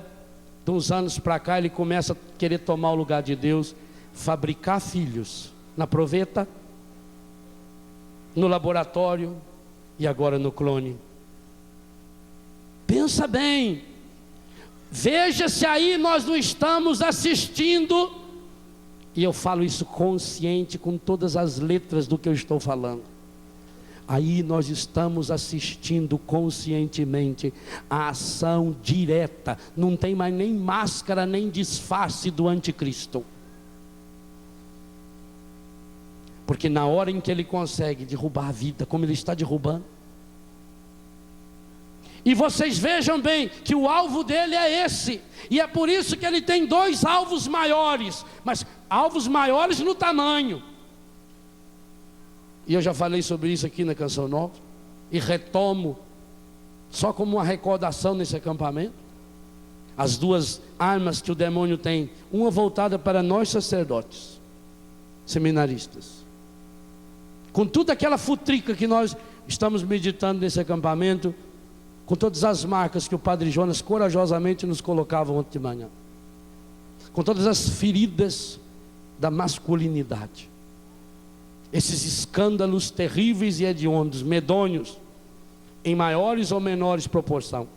de uns anos para cá, ele começa a querer tomar o lugar de Deus, fabricar filhos na proveta, no laboratório e agora no clone. Pensa bem, veja se aí nós não estamos assistindo, e eu falo isso consciente com todas as letras do que eu estou falando. Aí nós estamos assistindo conscientemente a ação direta, não tem mais nem máscara nem disfarce do anticristo. Porque na hora em que ele consegue derrubar a vida, como ele está derrubando, E vocês vejam bem que o alvo dele é esse. E é por isso que ele tem 2 alvos maiores. Mas alvos maiores no tamanho. E eu já falei sobre isso aqui na Canção Nova. E retomo, só como uma recordação nesse acampamento. As 2 armas que o demônio tem. Uma voltada para nós sacerdotes, seminaristas. Com toda aquela futrica que nós estamos meditando nesse acampamento, com todas as marcas que o Padre Jonas corajosamente nos colocava ontem de manhã, com todas as feridas da masculinidade, esses escândalos terríveis e hediondos, medonhos, em maiores ou menores proporção.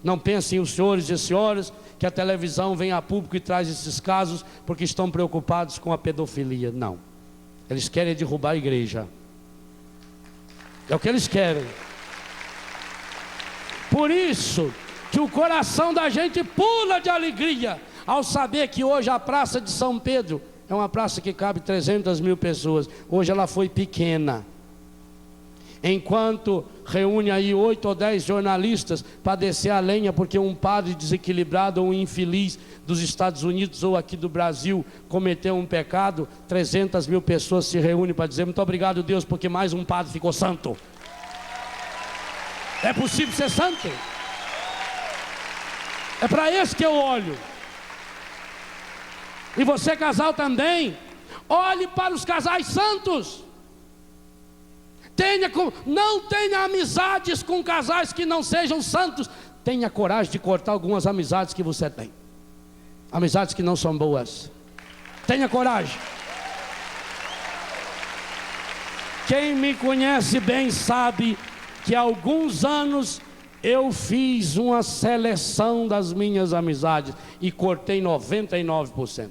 Não pensem os senhores e as senhoras que a televisão vem a público e traz esses casos porque estão preocupados com a pedofilia. Não, eles querem derrubar a igreja. É o que eles querem. Por isso que o coração da gente pula de alegria ao saber que hoje a Praça de São Pedro é uma praça que cabe 300.000 pessoas. Hoje ela foi pequena. Enquanto reúne aí 8 ou 10 jornalistas para descer a lenha porque um padre desequilibrado ou um infeliz dos Estados Unidos ou aqui do Brasil cometeu um pecado, 300.000 pessoas se reúnem para dizer: muito obrigado, Deus, porque mais um padre ficou santo. É possível ser santo? É para esse que eu olho. E você, casal, também olhe para os casais santos. Não tenha amizades com casais que não sejam santos. Tenha coragem de cortar algumas amizades que você tem, amizades que não são boas. Tenha coragem. Quem me conhece bem sabe que há alguns anos eu fiz uma seleção das minhas amizades e cortei 99%.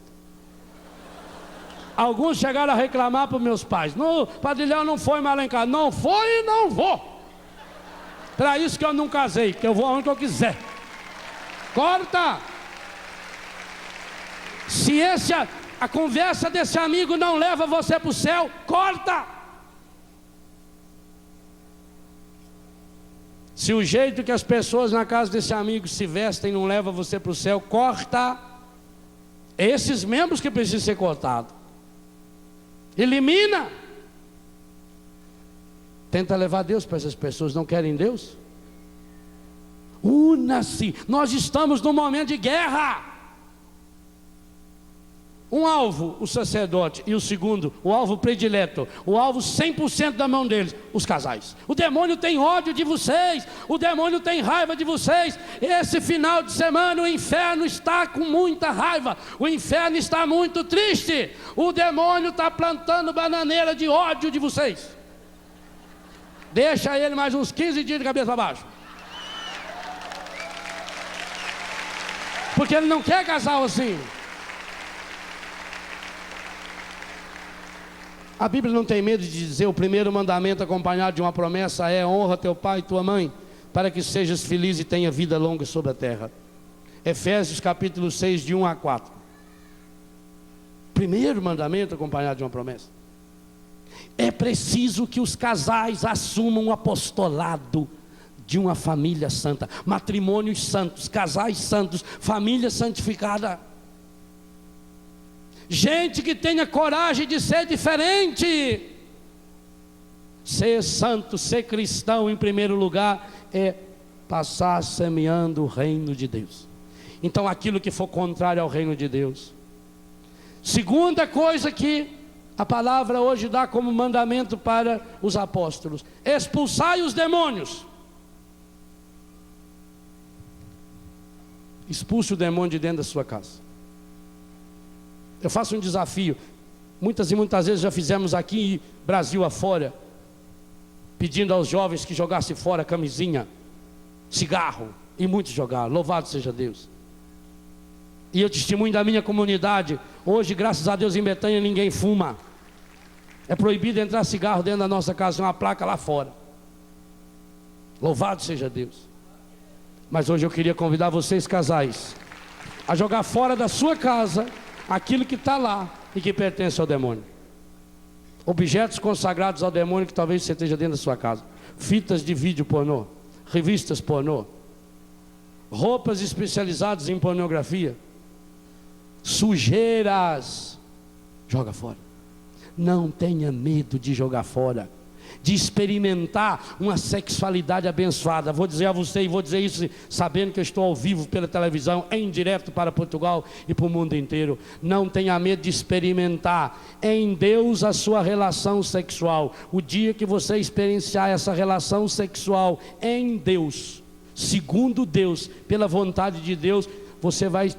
Alguns chegaram a reclamar para os meus pais: não, Padre Léo não foi mais lá em casa. Não foi e não vou. Para isso que eu não casei, que eu vou aonde eu quiser. Corta. Se a conversa desse amigo não leva você para o céu, corta. Se o jeito que as pessoas na casa desse amigo se vestem não leva você para o céu, corta. É esses membros que precisam ser cortados. Elimina. Tenta levar Deus para essas pessoas. Não querem Deus? Una-se. Nós estamos num momento de guerra. Um alvo, o sacerdote, e o segundo, o alvo predileto, o alvo 100% da mão deles, os casais. O demônio tem ódio de vocês, o demônio tem raiva de vocês. Esse final de semana o inferno está com muita raiva, o inferno está muito triste. O demônio está plantando bananeira de ódio de vocês. Deixa ele mais uns 15 dias de cabeça para baixo, porque ele não quer casal assim. A Bíblia não tem medo de dizer: o primeiro mandamento acompanhado de uma promessa é: honra teu pai e tua mãe, para que sejas feliz e tenha vida longa sobre a terra. Efésios capítulo 6, de 1 a 4. Primeiro mandamento acompanhado de uma promessa. É preciso que os casais assumam o apostolado de uma família santa, matrimônios santos, casais santos, família santificada. Gente que tenha coragem de ser diferente. Ser santo, ser cristão em primeiro lugar é passar semeando o reino de Deus. Então aquilo que for contrário ao reino de Deus. Segunda coisa que a palavra hoje dá como mandamento para os apóstolos: expulsai os demônios. Expulse o demônio de dentro da sua casa. Eu faço um desafio. Muitas e muitas vezes já fizemos aqui, Brasil afora, pedindo aos jovens que jogassem fora camisinha, cigarro, e muitos jogaram. Louvado seja Deus. E eu testemunho da minha comunidade. Hoje, graças a Deus, em Betânia ninguém fuma. É proibido entrar cigarro dentro da nossa casa, tem uma placa lá fora. Louvado seja Deus. Mas hoje eu queria convidar vocês, casais, a jogar fora da sua casa aquilo que está lá e que pertence ao demônio. Objetos consagrados ao demônio que talvez você esteja dentro da sua casa. Fitas de vídeo pornô, revistas pornô, roupas especializadas em pornografia, sujeiras, joga fora. Não tenha medo de jogar fora, de experimentar uma sexualidade abençoada. Vou dizer a você, e vou dizer isso sabendo que eu estou ao vivo pela televisão, em direto para Portugal e para o mundo inteiro. Não tenha medo de experimentar em Deus a sua relação sexual. O dia que você experienciar essa relação sexual em Deus, segundo Deus, pela vontade de Deus, você vai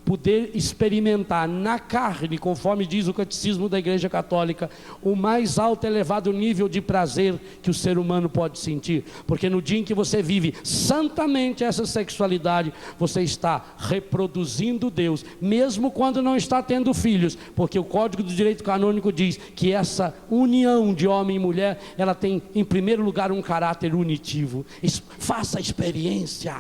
poder experimentar na carne, conforme diz o catecismo da Igreja Católica, o mais alto, elevado nível de prazer que o ser humano pode sentir, porque no dia em que você vive santamente essa sexualidade, você está reproduzindo Deus, mesmo quando não está tendo filhos, porque o Código do Direito Canônico diz que essa união de homem e mulher, ela tem em primeiro lugar um caráter unitivo. Faça a experiência.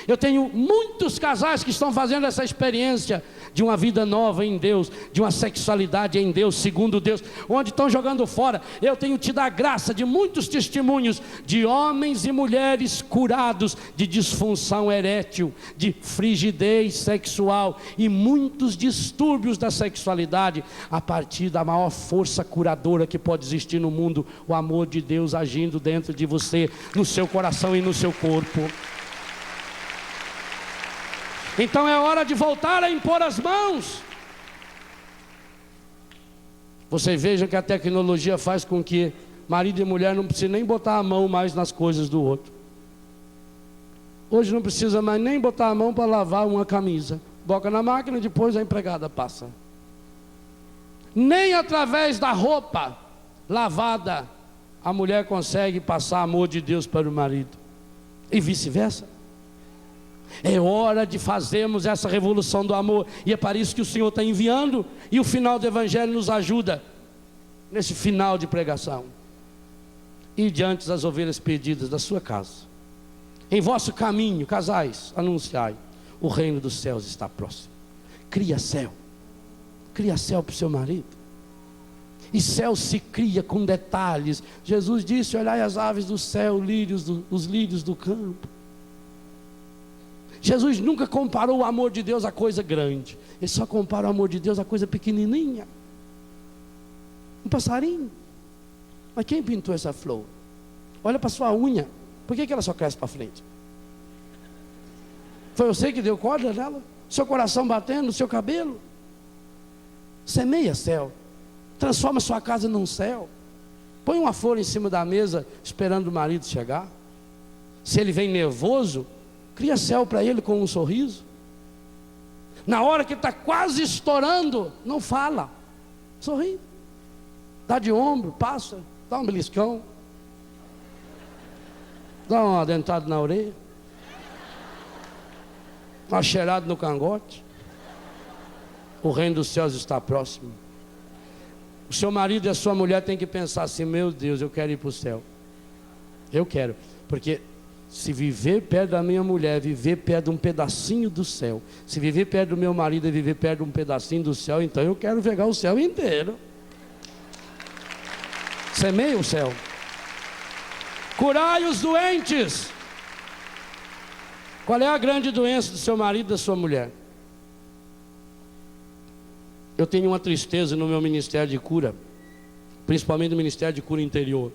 Eu tenho muitos casais que estão fazendo essa experiência de uma vida nova em Deus, de uma sexualidade em Deus, segundo Deus, onde estão jogando fora. Eu tenho tido a graça de muitos testemunhos de homens e mulheres curados de disfunção erétil, de frigidez sexual e muitos distúrbios da sexualidade, a partir da maior força curadora que pode existir no mundo, o amor de Deus agindo dentro de você, no seu coração e no seu corpo. Então é hora de voltar a impor as mãos. Vocês vejam que a tecnologia faz com que marido e mulher não precisem nem botar a mão mais nas coisas do outro. Hoje não precisa mais nem botar a mão para lavar uma camisa. Boca na máquina e depois a empregada passa. Nem através da roupa lavada a mulher consegue passar amor de Deus para o marido. E vice-versa. É hora de fazermos essa revolução do amor, e é para isso que o Senhor está enviando, e o final do Evangelho nos ajuda, nesse final de pregação. E diante das ovelhas perdidas da sua casa, em vosso caminho, casais, anunciai, o reino dos céus está próximo. Cria céu para o seu marido, e céu se cria com detalhes. Jesus disse: olhai as aves do céu, os lírios do campo. Jesus nunca comparou o amor de Deus a coisa grande, ele só compara o amor de Deus a coisa pequenininha. Um passarinho. Mas quem pintou essa flor? Olha para sua unha, por que ela só cresce para frente? Foi você que deu corda nela? Seu coração batendo no seu cabelo? Semeia céu, transforma sua casa num céu. Põe uma flor em cima da mesa esperando o marido chegar. Se ele vem nervoso, cria céu para ele com um sorriso. Na hora que está quase estourando, não fala, sorri, dá de ombro, passa, dá um beliscão, dá uma dentada na orelha, uma cheirada no cangote. O reino dos céus está próximo. O seu marido e a sua mulher têm que pensar assim: meu Deus, eu quero ir para o céu. Eu quero, porque se viver perto da minha mulher, viver perto de um pedacinho do céu. Se viver perto do meu marido, viver perto de um pedacinho do céu, então eu quero pegar o céu inteiro. Semeia o céu. Curai os doentes. Qual é a grande doença do seu marido e da sua mulher? Eu tenho uma tristeza no meu ministério de cura, principalmente no ministério de cura interior.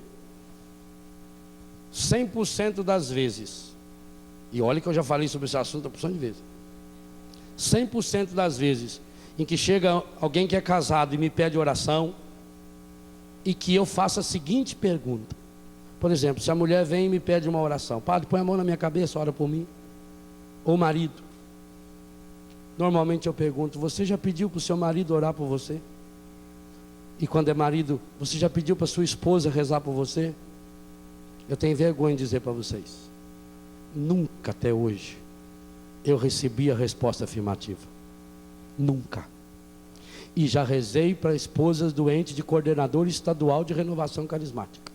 100% das vezes, e olha que eu já falei sobre esse assunto a porção de vezes, 100% das vezes em que chega alguém que é casado e me pede oração, e que eu faço a seguinte pergunta. Por exemplo, se a mulher vem e me pede uma oração: padre, põe a mão na minha cabeça, ora por mim. Ou marido, normalmente eu pergunto: você já pediu para o seu marido orar por você? E quando é marido, você já pediu para sua esposa rezar por você? Eu tenho vergonha de dizer para vocês, nunca até hoje eu recebi a resposta afirmativa. Nunca. E já rezei para esposas doentes de coordenador estadual de renovação carismática.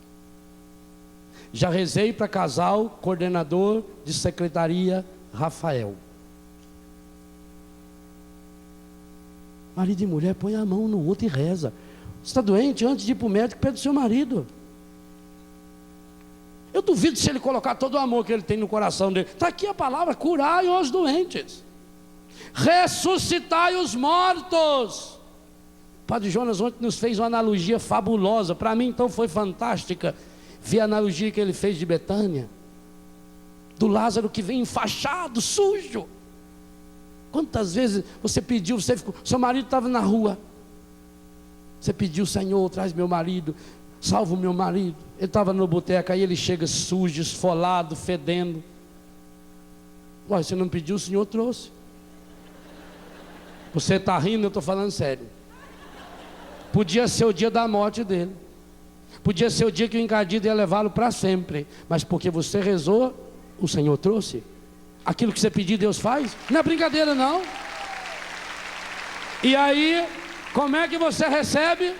Já rezei para casal coordenador de secretaria Rafael. Marido e mulher, põe a mão no outro e reza. Você está doente? Antes de ir para o médico, pede o seu marido. Eu duvido se ele colocar todo o amor que ele tem no coração dele. Está aqui a palavra: curai os doentes, ressuscitai os mortos. O Padre Jonas ontem nos fez uma analogia fabulosa. Para mim então foi fantástica ver a analogia que ele fez de Betânia, do Lázaro que vem enfaixado, sujo. Quantas vezes você pediu, seu marido estava na rua, você pediu: Senhor, traz meu marido, salva o meu marido. Ele estava no boteco, aí ele chega sujo, esfolado, fedendo. Ué, você não pediu, o Senhor trouxe. Você está rindo, eu estou falando sério. Podia ser o dia da morte dele, podia ser o dia que o encardido ia levá-lo para sempre, mas porque você rezou, o Senhor trouxe. Aquilo que você pediu, Deus faz. Não é brincadeira não. E aí, como é que você recebe?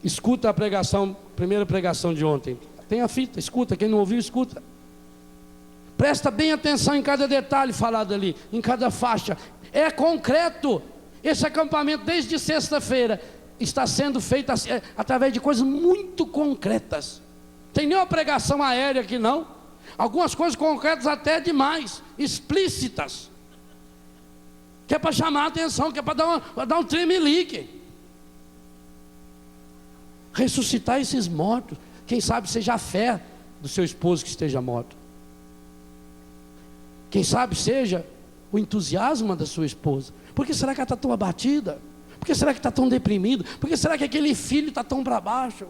Escuta a pregação, primeira pregação de ontem. Tem a fita, escuta. Quem não ouviu, escuta. Presta bem atenção em cada detalhe falado ali, em cada faixa. É concreto. Esse acampamento, desde sexta-feira, está sendo feito através de coisas muito concretas. Tem nenhuma pregação aérea aqui não. Algumas coisas concretas até demais, explícitas, que é para chamar a atenção, que é para dar um tremelique. Ressuscitar esses mortos. Quem sabe seja a fé do seu esposo que esteja morto. Quem sabe seja o entusiasmo da sua esposa. Por que será que ela está tão abatida? Por que será que está tão deprimido? Por que será que aquele filho está tão para baixo?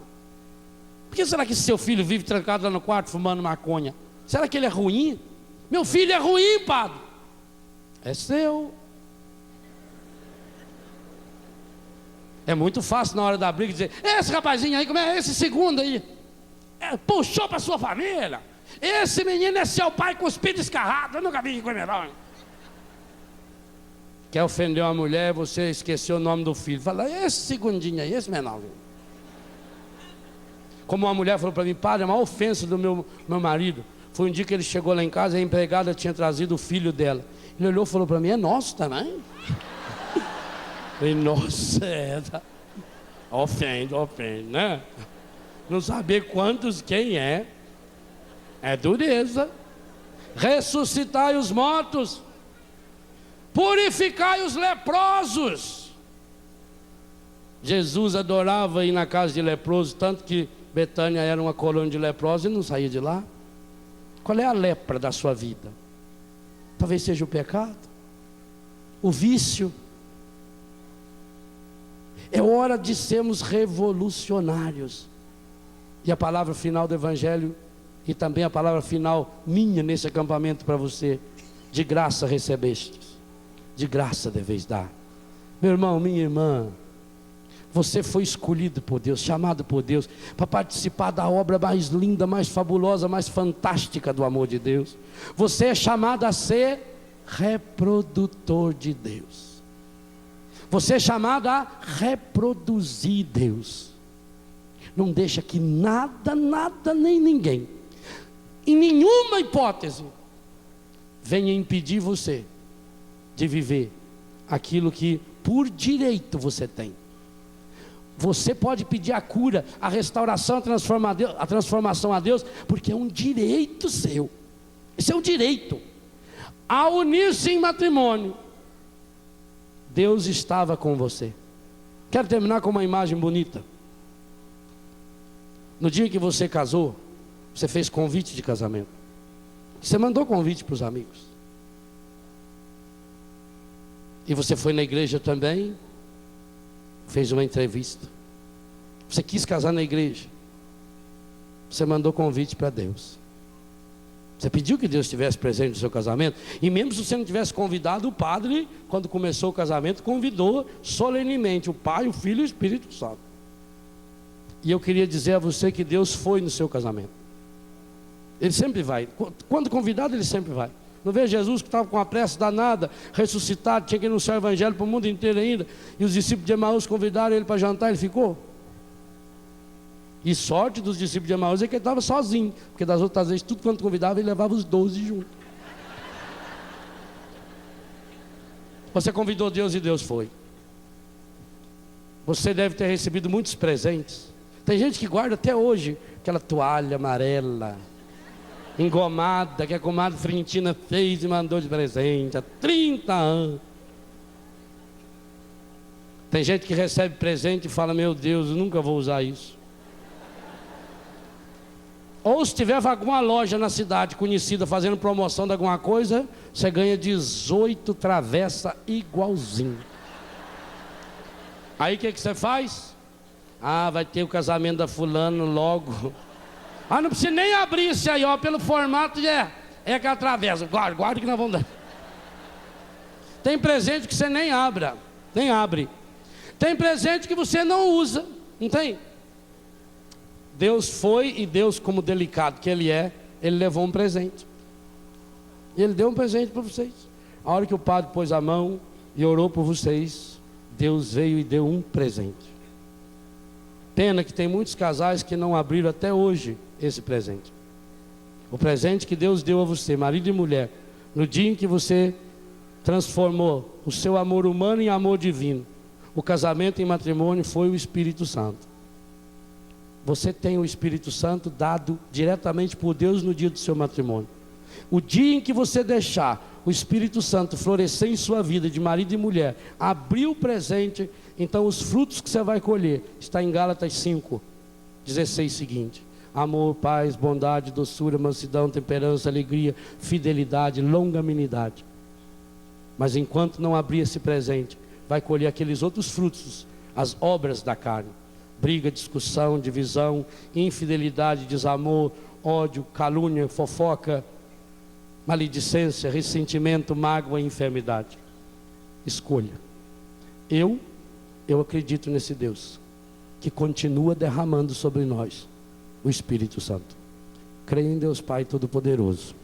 Por que será que seu filho vive trancado lá no quarto fumando maconha? Será que ele é ruim? Meu filho é ruim, padre. É seu. É muito fácil na hora da briga dizer: esse rapazinho aí, como é esse segundo aí? Puxou para sua família. Esse menino é seu pai cuspido escarrado. Eu nunca vi coisa melhor. Quer ofender uma mulher, você esqueceu o nome do filho. Fala: esse segundinho aí, esse menor. Como uma mulher falou para mim: padre, a maior ofensa do meu marido foi um dia que ele chegou lá em casa e a empregada tinha trazido o filho dela. Ele olhou e falou para mim: é nosso também? Falei: nossa, tá. Ofende, né? Não saber quantos, quem é dureza. Ressuscitai os mortos, purificai os leprosos. Jesus adorava ir na casa de leprosos, tanto que Betânia era uma colônia de leprosos e não saía de lá. Qual é a lepra da sua vida? Talvez seja o pecado, o vício. É hora de sermos revolucionários. E a palavra final do Evangelho, e também a palavra final minha nesse acampamento para você: de graça recebestes, de graça deveis dar. Meu irmão, minha irmã, você foi escolhido por Deus, chamado por Deus, para participar da obra mais linda, mais fabulosa, mais fantástica do amor de Deus. Você é chamado a ser reprodutor de Deus. Você é chamado a reproduzir Deus. Não deixa que nada, nem ninguém, em nenhuma hipótese, venha impedir você de viver aquilo que por direito você tem. Você pode pedir a cura, a restauração, a transformação a Deus, porque é um direito seu. Esse é um direito. Ao unir-se em matrimônio, Deus estava com você. Quero terminar com uma imagem bonita. No dia que você casou, você fez convite de casamento. Você mandou convite para os amigos. E você foi na igreja também, fez uma entrevista. Você quis casar na igreja. Você mandou convite para Deus. Você pediu que Deus estivesse presente no seu casamento. E mesmo se você não tivesse convidado, o padre, quando começou o casamento, convidou solenemente o Pai, o Filho e o Espírito Santo. E eu queria dizer a você que Deus foi no seu casamento. Ele sempre vai. Quando convidado, Ele sempre vai. Não vê Jesus que estava com uma pressa danada, ressuscitado, tinha que anunciar o evangelho para o mundo inteiro ainda, e os discípulos de Emaús convidaram ele para jantar, ele ficou. E sorte dos discípulos de Emaús é que ele estava sozinho, porque das outras vezes, tudo quanto convidava, ele levava os 12 juntos. Você convidou Deus e Deus foi. Você deve ter recebido muitos presentes. Tem gente que guarda até hoje aquela toalha amarela, engomada, que a comadre Frentina fez e mandou de presente há 30 anos. Tem gente que recebe presente e fala, meu Deus, eu nunca vou usar isso. Ou se tiver alguma loja na cidade conhecida fazendo promoção de alguma coisa, você ganha 18 travessas igualzinho. Aí o que você faz? Ah, vai ter o casamento da fulano logo. Ah, não precisa nem abrir isso aí, ó, pelo formato é aquela travessa. Guarda que nós vamos dar. Tem presente que você nem abre. Tem presente que você não usa, não tem? Deus foi e Deus, como delicado que Ele é, Ele levou um presente. E Ele deu um presente para vocês. A hora que o padre pôs a mão e orou por vocês, Deus veio e deu um presente. Pena que tem muitos casais que não abriram até hoje esse presente. O presente que Deus deu a você, marido e mulher, no dia em que você transformou o seu amor humano em amor divino, o casamento em matrimônio, foi o Espírito Santo. Você tem o Espírito Santo dado diretamente por Deus no dia do seu matrimônio. O dia em que você deixar o Espírito Santo florescer em sua vida de marido e mulher, abrir o presente, então os frutos que você vai colher, está em Gálatas 5:16 seguinte: amor, paz, bondade, doçura, mansidão, temperança, alegria, fidelidade, longanimidade. Mas enquanto não abrir esse presente, vai colher aqueles outros frutos, as obras da carne: briga, discussão, divisão, infidelidade, desamor, ódio, calúnia, fofoca, maledicência, ressentimento, mágoa e enfermidade. Escolha. Eu acredito nesse Deus que continua derramando sobre nós o Espírito Santo. Creio em Deus Pai Todo-Poderoso,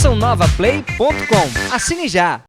cançãonovaplay.com. Assine já!